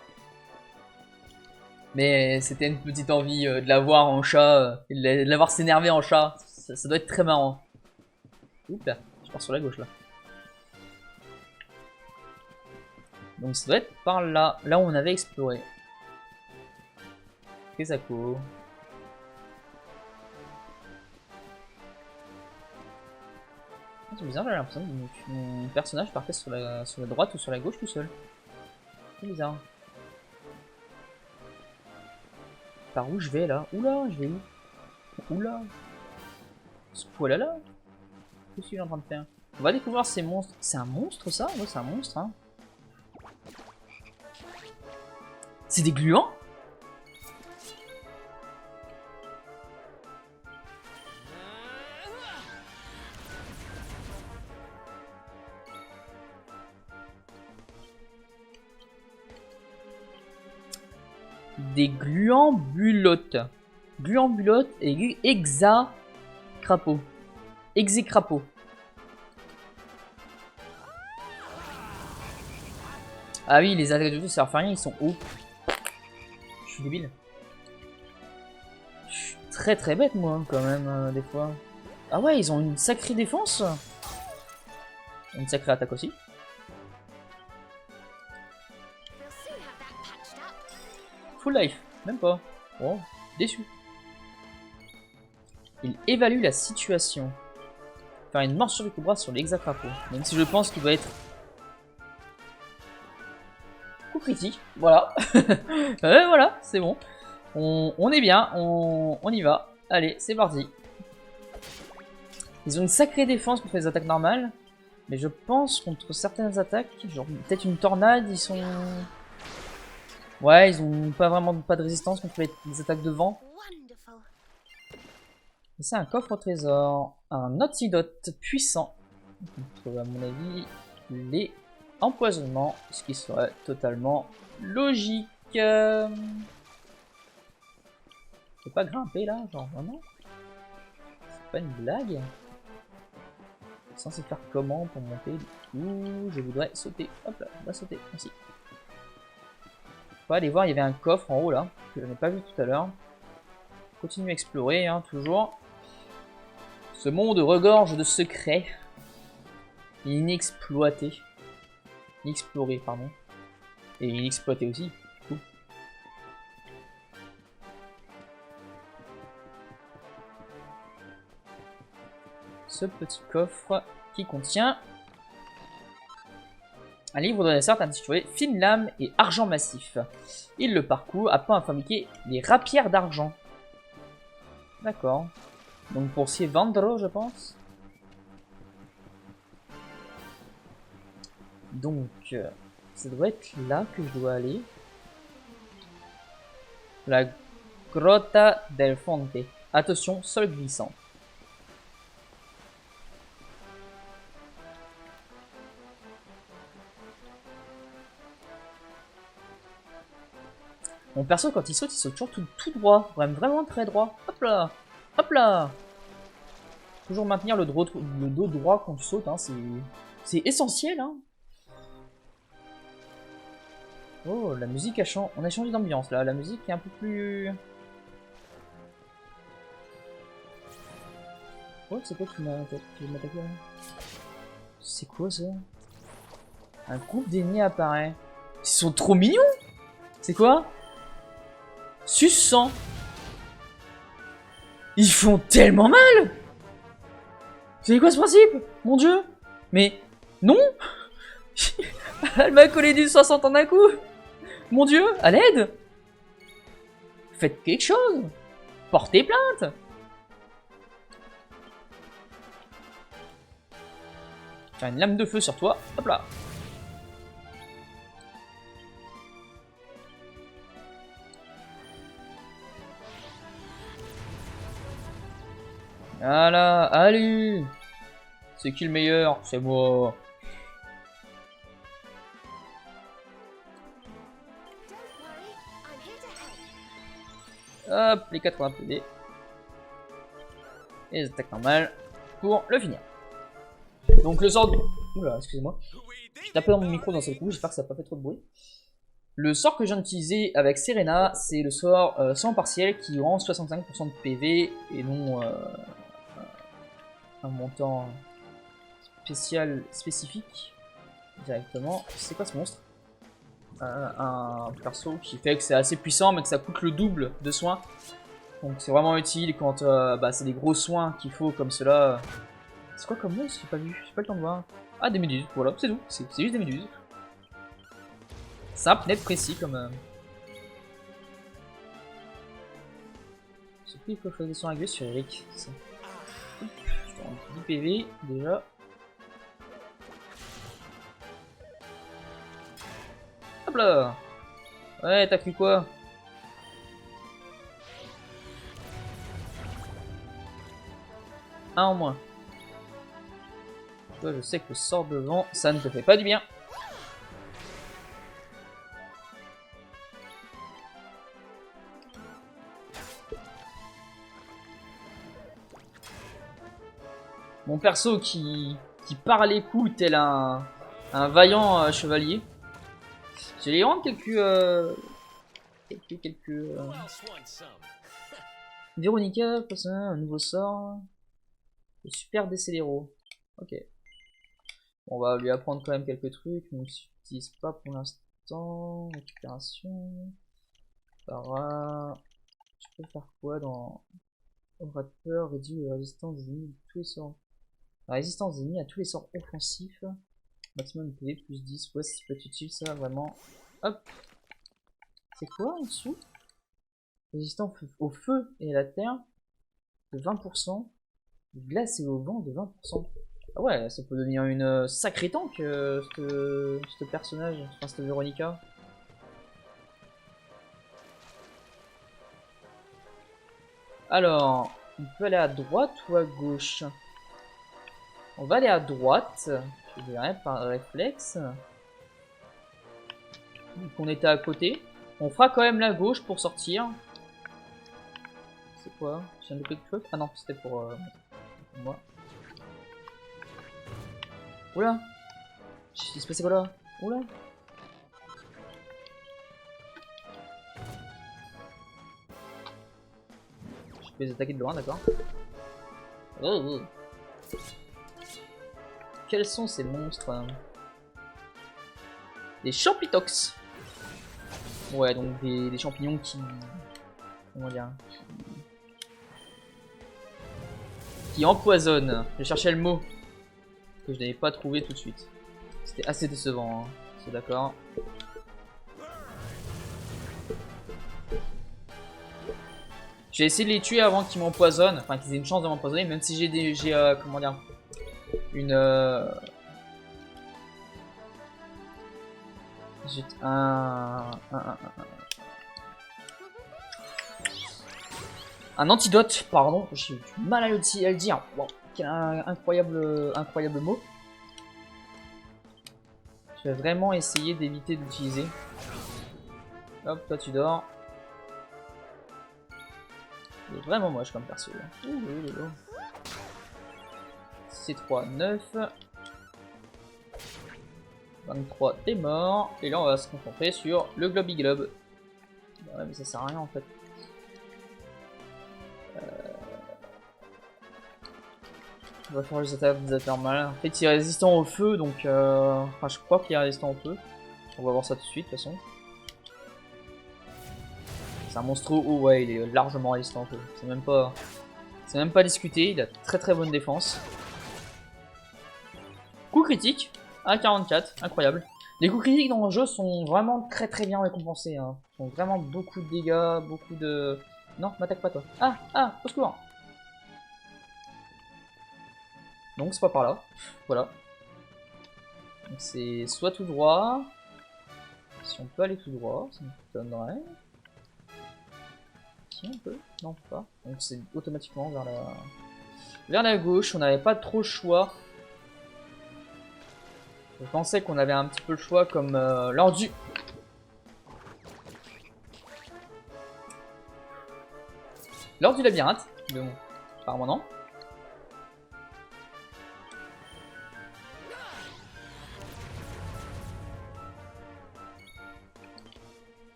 Mais c'était une petite envie de la voir en chat, et de la voir s'énerver en chat. Ça doit être très marrant. Oups là, je pars sur la gauche là. Donc ça doit être par là, là où on avait exploré. Kesako. C'est bizarre, j'ai l'impression que mon personnage partait sur la droite ou sur la gauche tout seul. C'est bizarre. Par où je vais là? Oula, je vais où? Oula. Ce poil là? Qu'est-ce que je suis en train de faire? On va découvrir ces monstres. C'est un monstre ça? Ouais, c'est un monstre hein. C'est des gluants? Des gluambulotes. Gluambulotes et hexacrapaud. Exécrapaud. Ah oui, les attaques de feu servent à rien, ils sont hauts. Je suis débile. Je suis très bête moi quand même des fois. Ah ouais, ils ont une sacrée défense. Une sacrée attaque aussi. Full life, même pas. Oh, déçu. Il évalue la situation. Faire une marche sur le cobra sur l'hexacrapaud. Même si je pense qu'il doit être coup critique. Voilà. Voilà, c'est bon. On est bien, on y va. Allez, c'est parti. Ils ont une sacrée défense contre les attaques normales. Mais je pense contre certaines attaques, genre peut-être une tornade, ils sont... Ouais, ils ont pas de résistance contre les attaques de vent. C'est un coffre au trésor, un antidote puissant contre, à mon avis, les empoisonnements, ce qui serait totalement logique. Je peux pas grimper là, genre vraiment? C'est pas une blague? Censé faire comment pour monter? Du coup, je voudrais sauter. Hop là, on va sauter, merci. On va aller voir, il y avait un coffre en haut là, que je n'ai pas vu tout à l'heure. Continue à explorer, hein, toujours. Ce monde regorge de secrets. Inexploités. Inexplorés, pardon. Et inexploités aussi, du coup. Ce petit coffre qui contient un livre de dessert intitulé Fine lame et argent massif. Il le parcourt afin à fabriquer les rapières d'argent. D'accord. Donc pour s'y vendre, je pense. Donc, ça doit être là que je dois aller. La Grotta del Fonte. Attention, sol glissant. Mon perso, quand il saute toujours tout droit. Vraiment très droit. Hop là. Hop là. Toujours maintenir le dos droit quand tu sautes, hein, c'est essentiel. Hein. Oh, la musique a changé. On a changé d'ambiance là. La musique est un peu plus... Oh, c'est quoi qui m'a attaqué là? C'est quoi ça? Un groupe d'ennemis apparaît. Ils sont trop mignons! C'est quoi? Suçant. Ils font tellement mal! C'est quoi ce principe? Mon dieu! Mais non! Elle m'a collé du 60 en un coup! Mon dieu, à l'aide! Faites quelque chose! Portez plainte! Faire une lame de feu sur toi. Hop là. Voilà, allez. C'est qui le meilleur? C'est moi. Hop, les 80 PV. Et les attaques normales pour le finir. Donc le sort de... Oula, excusez-moi. J'ai tapé dans mon micro d'un seul coup, j'espère que ça n'a pas fait trop de bruit. Le sort que je viens d'utiliser avec Serena, c'est le sort sans partiel qui rend 65% de PV et non un montant spécial spécifique directement. C'est quoi ce monstre? Un perso qui fait que c'est assez puissant mais que ça coûte le double de soins. Donc c'est vraiment utile quand c'est des gros soins qu'il faut comme cela. C'est quoi comme monstre? J'ai pas vu, j'ai pas le temps de voir. Ah, des méduses, voilà, c'est tout, c'est juste des méduses. Simple, net, précis comme... Surtout il faut faire des soins réguliers sur Eric, c'est ça. 10 PV déjà. Hop là. Ouais, t'as cru quoi? Un en moins. Toi, je sais que le sort de vent, ça ne te fait pas du bien. Mon perso qui part les coups tel un vaillant chevalier. Je vais rendre quelques Véronica, un nouveau sort. Le super décéléro. Ok. On va lui apprendre quand même quelques trucs, même si je n'utilise pas pour l'instant. Récupération. Para. Tu peux faire quoi dans Aura de peur, réduit la résistance des ennemis à tous les sorts. La résistance des ennemis à tous les sorts offensifs. Maximum de PV plus 10. Ouais, ça peut être utile ça, vraiment. Hop. C'est quoi en dessous? Résistant au feu et à la terre de 20%. Glace et au vent de 20%. Ah ouais, ça peut devenir une sacrée tank, ce personnage, enfin cette Véronica. Alors, on peut aller à droite ou à gauche? On va aller à droite, je dirais, par réflexe. Donc on était à côté. On fera quand même la gauche pour sortir. C'est quoi? Je viens de quelque chose? Ah non, c'était pour moi. Oula! Il se passait quoi là? Oula! Je peux les attaquer de loin, d'accord? Oh, oh. Quels sont ces monstres? Des champitox! Ouais, donc des champignons qui... Comment dire? Qui empoisonnent. Je cherchais le mot. Que je n'avais pas trouvé tout de suite. C'était assez décevant, hein. C'est d'accord. J'ai essayé de les tuer avant qu'ils m'empoisonnent, enfin qu'ils aient une chance de m'empoisonner, même si j'ai comment dire, une j'ai un antidote, pardon, j'ai du mal à le dire. Wow, quel incroyable mot. Je vais vraiment essayer d'éviter d'utiliser. Hop, toi tu dors. C'est vraiment moche comme perso. C3, 9. 23, t'es mort. Et là, on va se concentrer sur le Globy Globe. Ouais, mais ça sert à rien en fait. On va faire les attaques des normales. En fait, il est résistant au feu, donc. Enfin, je crois qu'il est résistant au feu. On va voir ça tout de suite, de toute façon. C'est un monstre haut, ouais, il est largement résistant au feu. C'est même pas discuté, il a très bonne défense. Coup critique à 44, incroyable. Les coups critiques dans le jeu sont vraiment très bien récompensés. Hein. Ils font vraiment beaucoup de dégâts, beaucoup de... Non, m'attaque pas toi. Ah, au secours. Donc c'est pas par là. Voilà. Donc c'est soit tout droit. Si on peut aller tout droit, ça me donnerait. Si on peut, non pas. Donc c'est automatiquement vers la gauche. On n'avait pas trop le choix. Je pensais qu'on avait un petit peu le choix comme lors du... Lors du labyrinthe. Mais bon, apparemment non.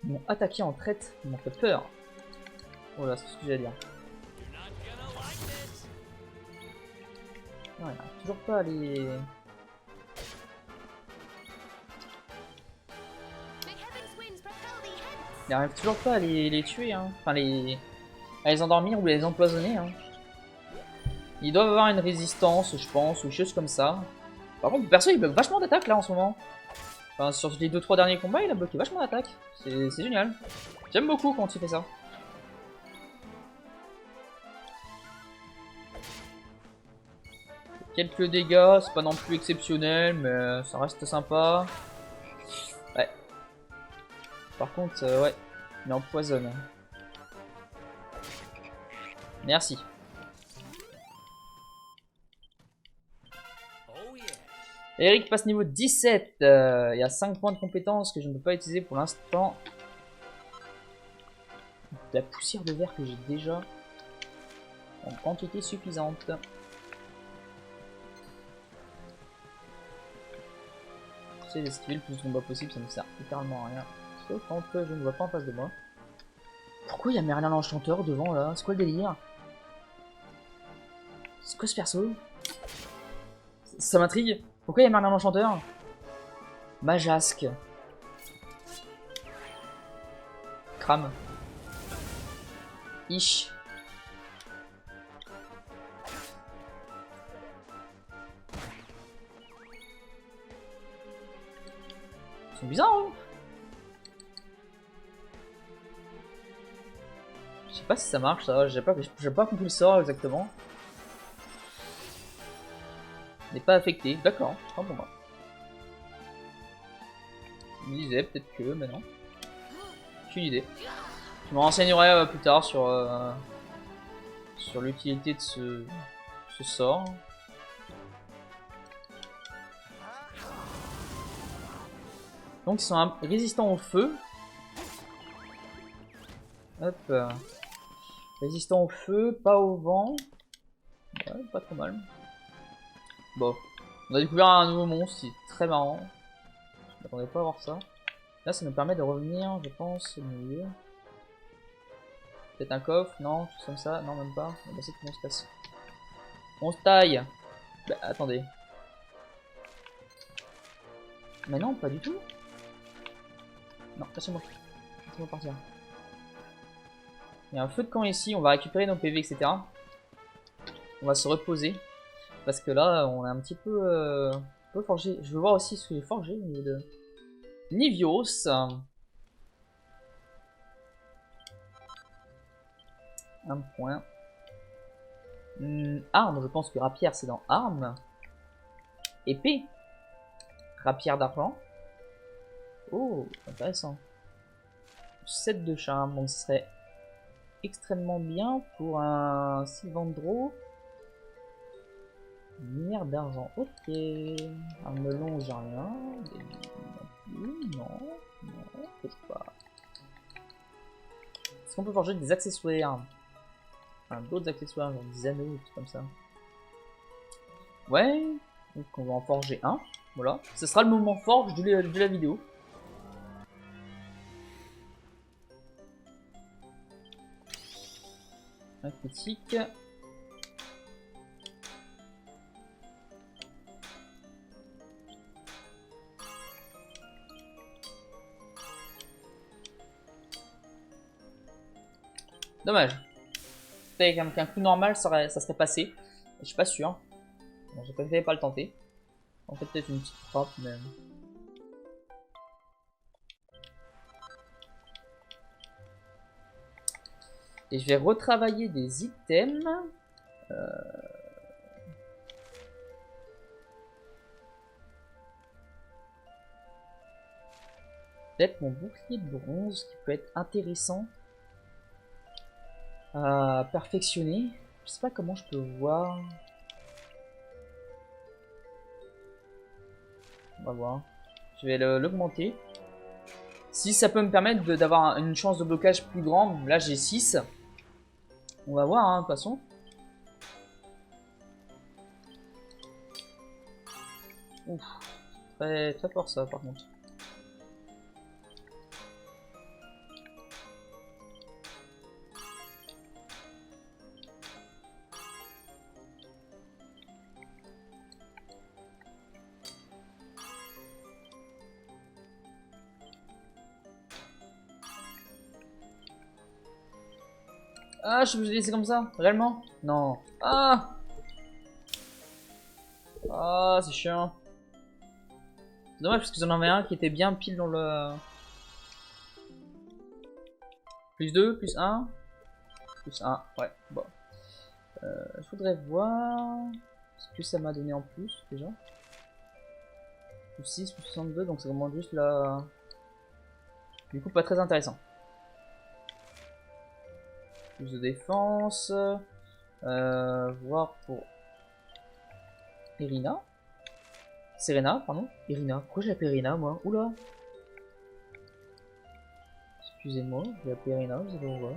Ils m'ont attaqué en traite, ils m'ont fait peur. Voilà, c'est ce que j'ai à dire. Non, il n'arrive toujours pas à les... Il n'arrive toujours pas à les tuer, hein. Enfin, à les endormir ou les empoisonner, hein. Ils doivent avoir une résistance, je pense, ou des choses comme ça. Par contre, perso, il bloque vachement d'attaque là en ce moment. Enfin, sur les 2-3 derniers combats, il a bloqué vachement d'attaque. C'est génial. J'aime beaucoup quand il fait ça. Quelques dégâts, c'est pas non plus exceptionnel, mais ça reste sympa. Ouais. Par contre, ouais, il empoisonne. Merci. Eric passe niveau 17. Il y a 5 points de compétence que je ne peux pas utiliser pour l'instant. La poussière de verre que j'ai déjà en quantité suffisante. C'est d'esquiver le plus de combats possible, ça ne sert littéralement à rien. Sauf quand je ne vois pas en face de moi. Pourquoi il y a Merlin l'Enchanteur devant là? C'est quoi le délire? C'est quoi ce perso? Ça m'intrigue. Pourquoi il y a Merlin l'Enchanteur? Majasque. Crame. Ish. Ils sont bizarres, hein. Je sais pas si ça marche, ça. J'ai pas compris le sort exactement. N'est pas affecté, d'accord, pas pour moi. Je me disais peut-être que, mais non. Aucune idée. Je me renseignerai plus tard sur l'utilité de ce sort. Donc ils sont résistants au feu. Hop. Résistants au feu, pas au vent. Ouais, pas trop mal. Bon. On a découvert un nouveau monstre, c'est très marrant. Je m'attendais pas à voir ça. Là ça nous permet de revenir, je pense, au milieu. Peut-être un coffre, non, tout comme ça, non même pas. On va essayer de se passe. On se taille. Bah attendez. Mais non, pas du tout. Non, lâchez-moi. Laissez-moi partir. Il y a un feu de camp ici, on va récupérer nos PV, etc. On va se reposer. Parce que là, on est un petit peu forgé. Je veux voir aussi ce que j'ai forgé au niveau de Nivios. Un point. Arme, je pense que rapière c'est dans arme. Épée. Rapière d'argent. Oh, intéressant. 7 de charme, donc ce serait extrêmement bien pour un Sylvandro. Lumière d'argent, ok. Un melon, j'ai rien. Non, peut-être pas. Est-ce qu'on peut forger des accessoires? Enfin, d'autres accessoires, genre des anneaux, tout comme ça. Ouais, donc on va en forger un. Voilà, ce sera le moment forge de la vidéo. Un critique. Dommage. Avec un coup normal, ça serait passé. Je suis pas sûr. Bon, j'ai préféré pas le tenter. En fait, peut-être une petite frappe, mais... Et je vais retravailler des items. Peut-être mon bouclier de bronze qui peut être intéressant à perfectionner. Je sais pas comment je peux voir. On va voir. Je vais l'augmenter. Si ça peut me permettre d'avoir une chance de blocage plus grande. Là j'ai 6. On va voir hein, de toute façon. Ouf. Très, très fort ça par contre. Ah, je suis obligé de laisser comme ça, réellement? Non. Ah! Ah, c'est chiant. C'est dommage parce que j'en avais un qui était bien pile dans le... Plus 2, plus 1. Plus 1, ouais, bon. Je voudrais voir ce que ça m'a donné en plus, déjà. Plus 6, plus 62, donc c'est vraiment juste là... Du coup, pas très intéressant. Plus de défense. Voir pour... Irina. Serena, pardon. Irina. Pourquoi j'ai appelé Irina, moi? Oula. Excusez-moi, j'ai appelé Irina, vous allez voir.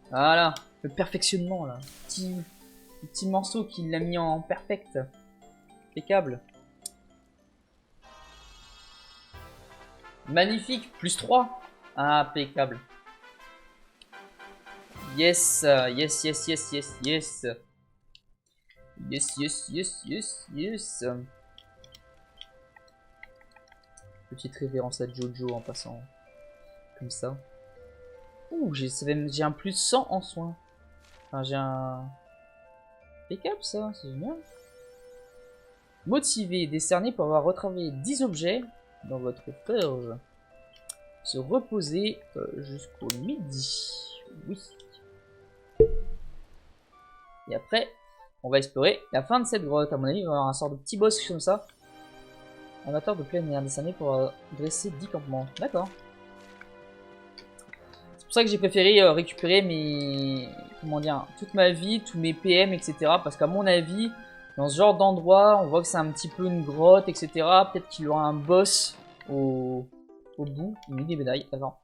Voilà, le perfectionnement là. Petit morceau qu'il l'a mis en perfect. Impeccable. Magnifique, plus 3. Impeccable. Yes, yes, yes, yes, yes, yes. Yes, yes, yes, yes, yes. Petite révérence à Jojo en passant. Comme ça. Ouh, j'ai un plus 100 en soins. Enfin, j'ai un... Impeccable ça, c'est génial. Motivé, décerné pour avoir retravaillé 10 objets dans votre forge. Se reposer jusqu'au midi. Oui. Et après, on va explorer la fin de cette grotte. À mon avis, il va y avoir un sort de petit boss comme ça. Amateur de pleine air décerné pour dresser 10 campements. D'accord. C'est pour ça que j'ai préféré récupérer mes... Comment dire, toute ma vie, tous mes PM, etc. Parce qu'à mon avis, dans ce genre d'endroit, on voit que c'est un petit peu une grotte, etc. Peut-être qu'il y aura un boss au bout. Il met des médailles, attends.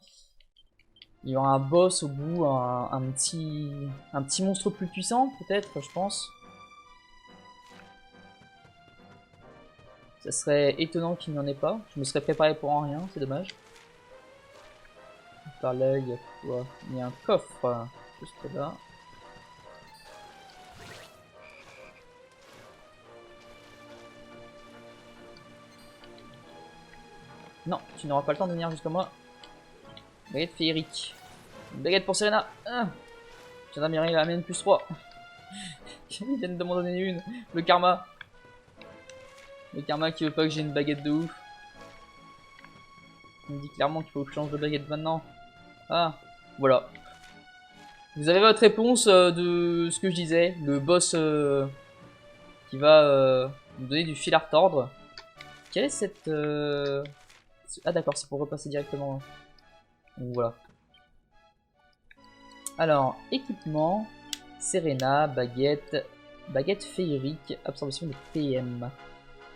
Il y aura un boss au bout, un petit monstre plus puissant, peut-être, je pense. Ça serait étonnant qu'il n'y en ait pas. Je me serais préparé pour en rien, c'est dommage. Par là, il y a quoi? Il y a un coffre, juste là. Non, tu n'auras pas le temps de venir jusqu'à moi. Baguette féerique. Une baguette pour Serena. Tiens, Damien, il amène plus 3. Il vient de m'en donner une. Le karma. Le karma qui veut pas que j'ai une baguette de ouf. Il me dit clairement qu'il faut que je change de baguette maintenant. Ah, voilà. Vous avez votre réponse de ce que je disais. Le boss qui va nous donner du fil à retordre. Quelle est cette... Ah d'accord, c'est pour repasser directement. Donc voilà. Alors, équipement, Serena, baguette, baguette féerique, absorption de PM.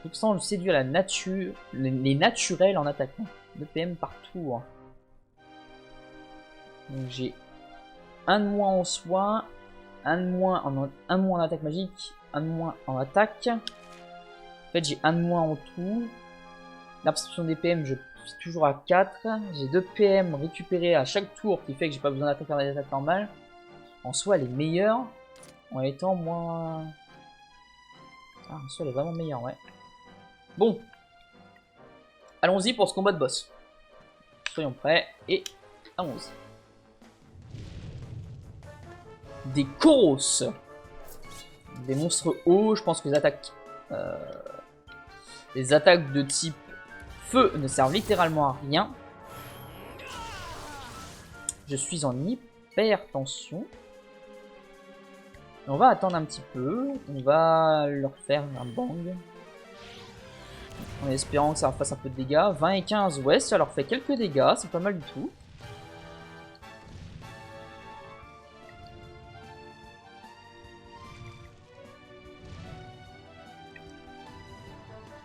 Je séduit à la nature, les naturels en attaquant. 2 PM par tour. Donc j'ai un de moins en soin, un de moins en attaque magique, un de moins en attaque. En fait j'ai un de moins en tout. L'absorption des PM je suis toujours à 4. J'ai 2 PM récupérés à chaque tour qui fait que j'ai pas besoin d'attaquer dans les attaques normales. En soi elle est meilleure en étant moins... Ah, en soi elle est vraiment meilleure, ouais. Bon. Allons-y pour ce combat de boss. Soyons prêts et allons-y. des Koros. Des monstres hauts, je pense que les attaques de type feu ne servent littéralement à rien. Je suis en hypertension. On va attendre un petit peu. On va leur faire un bang. En espérant que ça leur fasse un peu de dégâts. 20 et 15, ouais, ça leur fait quelques dégâts. C'est pas mal du tout.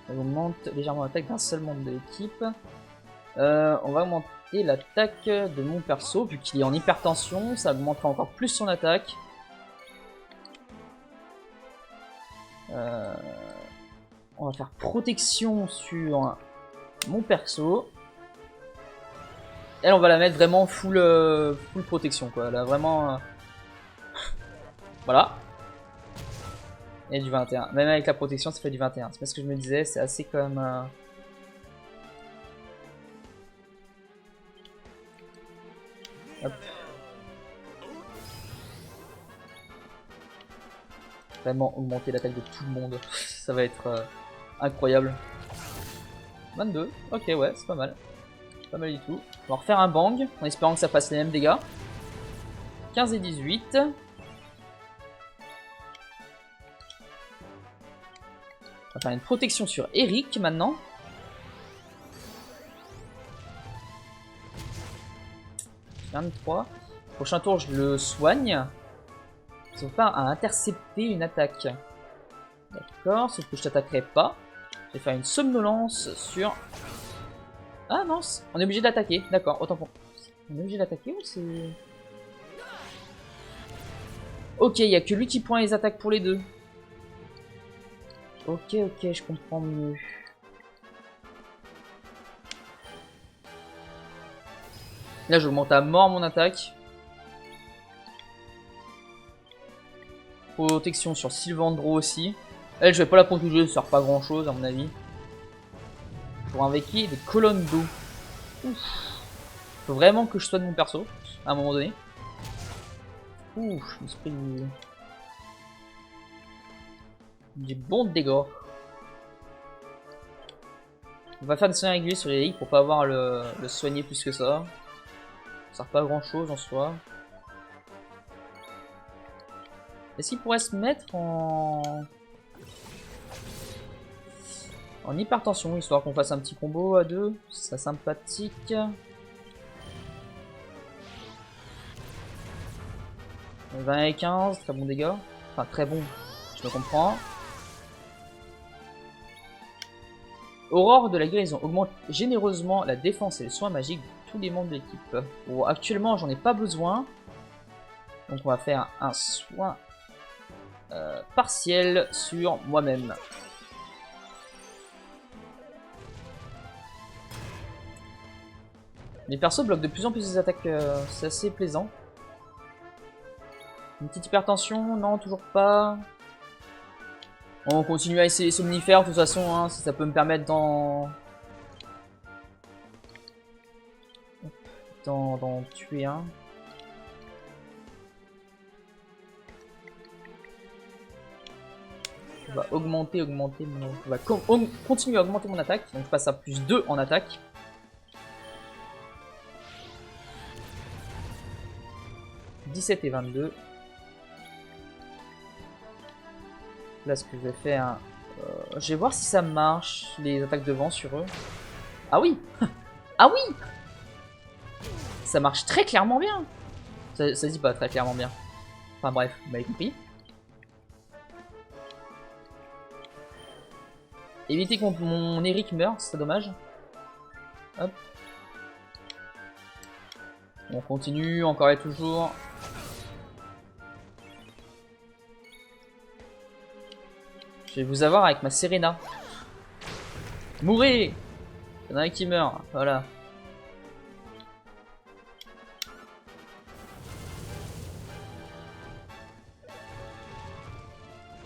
On augmente légèrement l'attaque d'un seul membre de l'équipe. On va augmenter l'attaque de mon perso. Vu qu'il est en hypertension, ça augmentera encore plus son attaque. On va faire protection sur mon perso. Elle, on va la mettre vraiment full protection, quoi. Elle a vraiment... Voilà. Et du 21. Même avec la protection, ça fait du 21. C'est pas ce que je me disais, c'est assez quand même... Hop. Vraiment augmenter l'attaque de tout le monde. Ça va être incroyable. 22. Ok, ouais, c'est pas mal. Pas mal du tout. On va refaire un bang, en espérant que ça fasse les mêmes dégâts. 15 et 18. On va faire une protection sur Eric maintenant. « 23. Prochain tour, je le soigne. Ça va pas à intercepter une attaque. D'accord, sauf que je t'attaquerai pas. Je vais faire une somnolence sur... Ah non, on est obligé d'attaquer. D'accord, autant pour... On est obligé d'attaquer ou c'est... Ok, il n'y a que lui qui prend les attaques pour les deux. Ok, ok, je comprends mieux. Là, j'augmente à mort mon attaque. Protection sur Sylvandro aussi. Elle, je vais pas la protéger, ça sert pas grand chose à mon avis. Pour invoquer des colonnes d'eau. Faut vraiment que je soigne mon perso à un moment donné. Ouh, je me suis pris du bon dégâts. On va faire des soins réguliers sur Eric pour pas avoir le soigner plus que ça. Ça sert pas à grand chose en soi. Est-ce qu'il pourrait se mettre en hypertension, histoire qu'on fasse un petit combo à deux? Ce serait sympathique. 20 et 15, très bon dégâts. Enfin, très bon, je me comprends. Aurore de la guérison augmente généreusement la défense et les soins magiques de tous les membres de l'équipe. Bon, actuellement, j'en ai pas besoin. Donc, on va faire un soin partiel sur moi-même. Les persos bloquent de plus en plus des attaques, c'est assez plaisant. Une petite hypertension, non, toujours pas. On continue à essayer les somnifères de toute façon, hein, si ça peut me permettre d'en tuer un. On va augmenter mon... On va continuer à augmenter mon attaque, donc je passe à plus 2 en attaque. « 17 et 22. Là, ce que je vais faire... je vais voir si ça marche, les attaques de vent sur eux. Ah oui. Ah oui. Ça marche très clairement bien. Ça se dit pas très clairement bien. Enfin bref, vous m'avez compris. Éviter que mon Eric meure, c'est dommage. Hop. On continue, encore et toujours. Je vais vous avoir avec ma Serena. Mourez! Il y en a un qui meurt, voilà.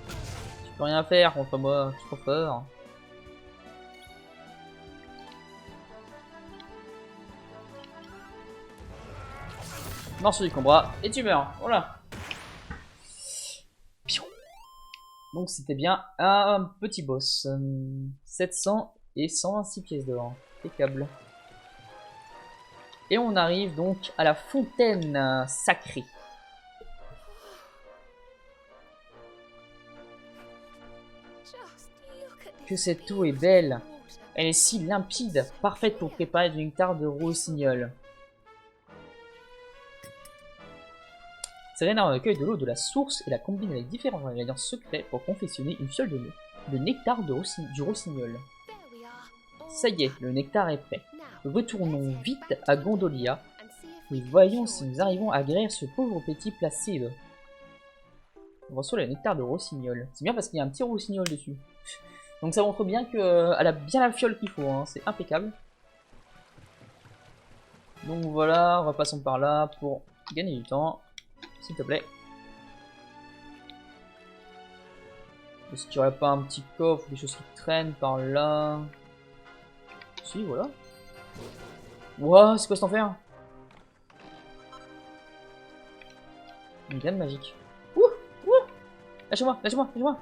Tu peux rien faire contre moi, je suis trop fort. Morceau du combat, et tu meurs, voilà. Donc c'était bien un petit boss. 700 et 126 pièces d'or. Impeccable. Et on arrive donc à la fontaine sacrée. Que cette eau est belle. Elle est si limpide, parfaite pour préparer du nectar de rossignol. Serena recueille de l'eau de la source et la combine avec différents ingrédients secrets pour confectionner une fiole de nectar du rossignol. Ça y est, le nectar est prêt. Retournons vite à Gondolia et voyons si nous arrivons à guérir ce pauvre petit Placide. On reçoit le nectar de rossignol. C'est bien parce qu'il y a un petit rossignol dessus. Donc ça montre bien qu'elle a bien la fiole qu'il faut, hein. C'est impeccable. Donc voilà, repassons par là pour gagner du temps. S'il te plaît. Est-ce qu'il n'y aurait pas un petit coffre, des choses qui traînent par là? Si, voilà. Wouah, c'est quoi cet enfer? Une graine magique. Ouh, ouh. Lâchez-moi, lâchez-moi, lâchez-moi.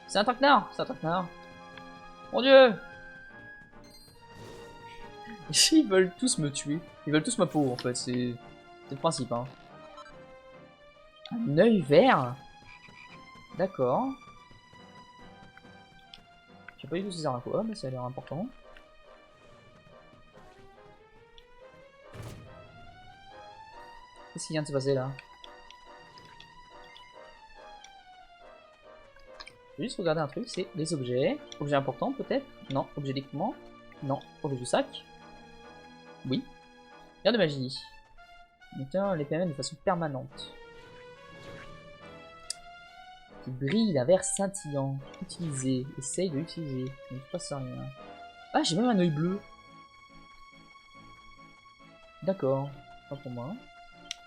C'est un traquenard, c'est un traquenard. Mon dieu. Ils veulent tous me tuer. Ils veulent tous ma peau en fait, c'est le principe. Hein. Un œil vert. D'accord. Je sais pas du tout si ça sert à quoi, mais ça a l'air important. Qu'est-ce qui vient de se passer là? Je vais juste regarder un truc, c'est les objets. Objets importants peut-être? Non. Objet d'équipement? Non. Objet du sac? Oui. Rien de magie. Maintenant, les permet de façon permanente. Qui brille d'un vert scintillant. Utilisez. Essaye de l'utiliser. Il ne se passe rien. Ah, j'ai même un œil bleu. D'accord. Pas pour moi.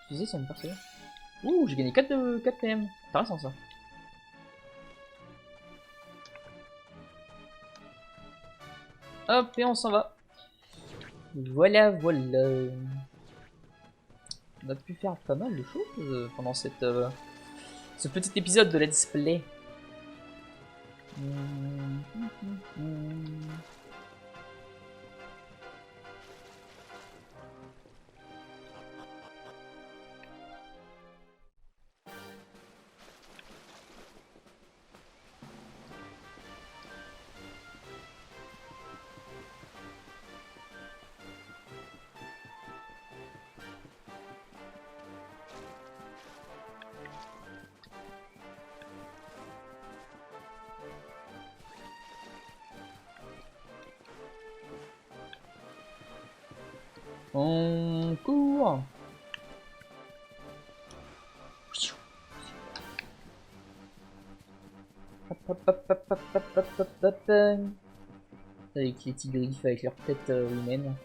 Utiliser son perso. Ouh, j'ai gagné 4 PM. Intéressant ça. Hop, et on s'en va. Voilà, voilà. On a pu faire pas mal de choses pendant ce petit épisode de Let's Play. On court. Hop, hop, hop, hop, hop, hop, hop, hop, hop. Avec les petits griffes avec leur tête humaine.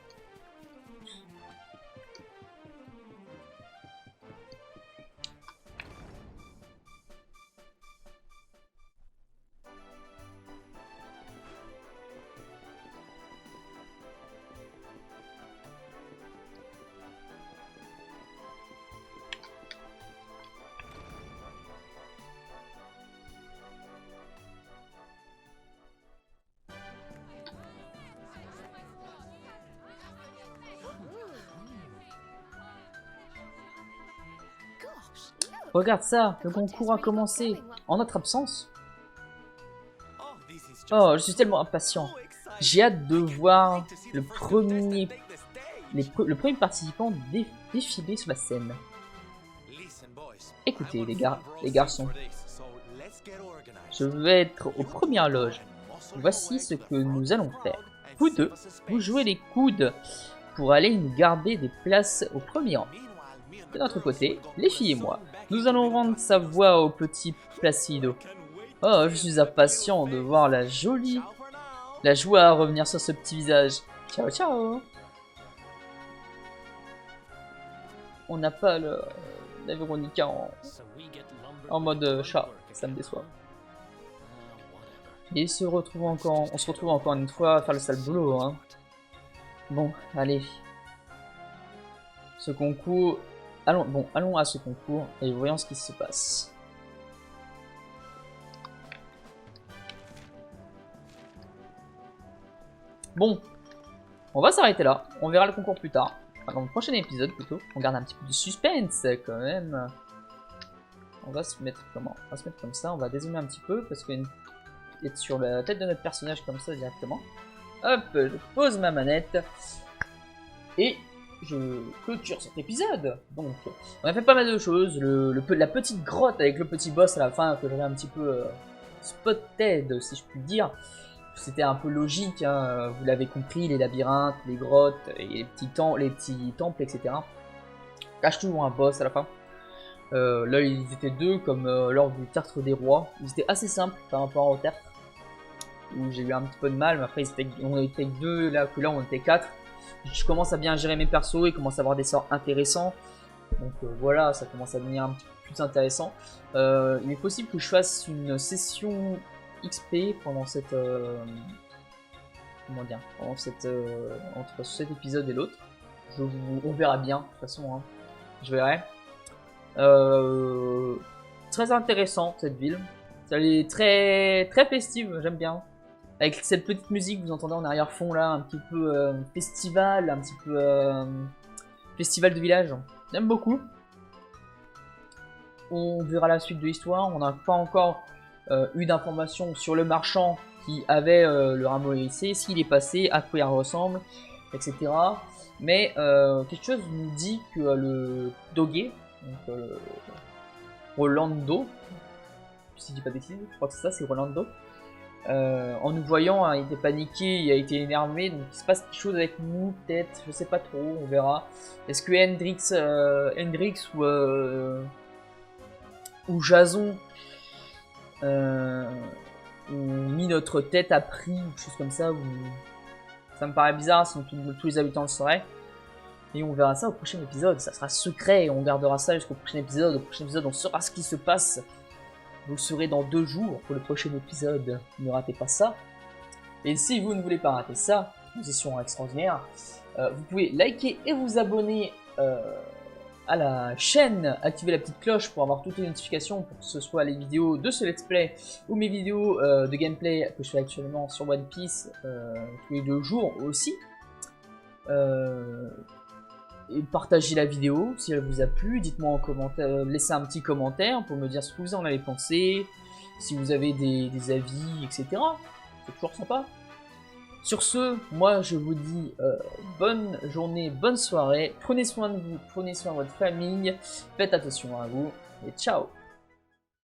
Regarde ça, le concours a commencé en notre absence. Oh, je suis tellement impatient. J'ai hâte de voir le premier participant défiler sur la scène. Écoutez les garçons. Je vais être aux premières loges. Voici ce que nous allons faire. Vous deux, vous jouez les coudes pour aller nous garder des places au premier rang. De notre côté, les filles et moi, nous allons rendre sa voix au petit Placido. Oh, je suis impatient de voir la joie revenir sur ce petit visage. Ciao, ciao. On n'a pas la Véronica en mode chat, ça me déçoit. Et on se retrouve encore une fois à faire le sale boulot, hein. Bon, allez. Ce concours allons à ce concours et voyons ce qui se passe. Bon, on va s'arrêter là. On verra le concours plus tard. Enfin, dans le prochain épisode plutôt. On garde un petit peu de suspense quand même. On va se mettre comment? On va se mettre comme ça. On va dézoomer un petit peu parce que être sur la tête de notre personnage comme ça directement. Hop, je pose ma manette et je clôture cet épisode. Donc, on a fait pas mal de choses. La petite grotte avec le petit boss à la fin que j'avais un petit peu spotted, si je puis dire. C'était un peu logique, hein, vous l'avez compris, les labyrinthes, les grottes, et les petits temples, etc. Cache toujours un boss à la fin. Là, ils étaient deux, comme lors du tertre des rois. Ils étaient assez simples par rapport au tertre, où j'ai eu un petit peu de mal, mais après on était que deux, là on était quatre. Je commence à bien gérer mes persos, ils commencent à avoir des sorts intéressants. Donc voilà, ça commence à devenir un petit peu plus intéressant. Il est possible que je fasse une session XP pendant cette comment dire, pendant cette entre cet épisode et l'autre. On verra bien de toute façon, hein. Je verrai. Très intéressant cette ville. Elle est très festive, j'aime bien. Avec cette petite musique que vous entendez en arrière-fond là, un petit peu festival, un petit peu festival de village. J'aime beaucoup. On verra la suite de l'histoire. On n'a pas encore eu d'informations sur le marchand qui avait le rameau hérissé, s'il est passé, à quoi il ressemble, etc. Mais quelque chose nous dit que le Doguet, donc Rolando, si je dis pas de bêtises, je crois que c'est ça, c'est Rolando. En nous voyant, hein, il était paniqué, il a été énervé, donc il se passe quelque chose avec nous, peut-être, je sais pas trop, on verra. Est-ce que Hendrix ou Jason ont mis notre tête à prix, ou quelque chose comme ça, ou... ça me paraît bizarre, sinon tous les habitants le sauraient. Et on verra ça au prochain épisode, ça sera secret, on gardera ça jusqu'au prochain épisode. Au prochain épisode, on saura ce qui se passe. Vous le saurez dans 2 jours pour le prochain épisode, ne ratez pas ça. Et si vous ne voulez pas rater ça, position extraordinaire, vous pouvez liker et vous abonner à la chaîne, activer la petite cloche pour avoir toutes les notifications, pour que ce soit les vidéos de ce let's play ou mes vidéos de gameplay que je fais actuellement sur One Piece tous les 2 jours aussi. Et partagez la vidéo si elle vous a plu, dites-moi en commentaire, laissez un petit commentaire pour me dire ce que vous en avez pensé, si vous avez des avis, etc. C'est toujours sympa. Sur ce, moi je vous dis bonne journée, bonne soirée, prenez soin de vous, prenez soin de votre famille, faites attention à vous, et ciao!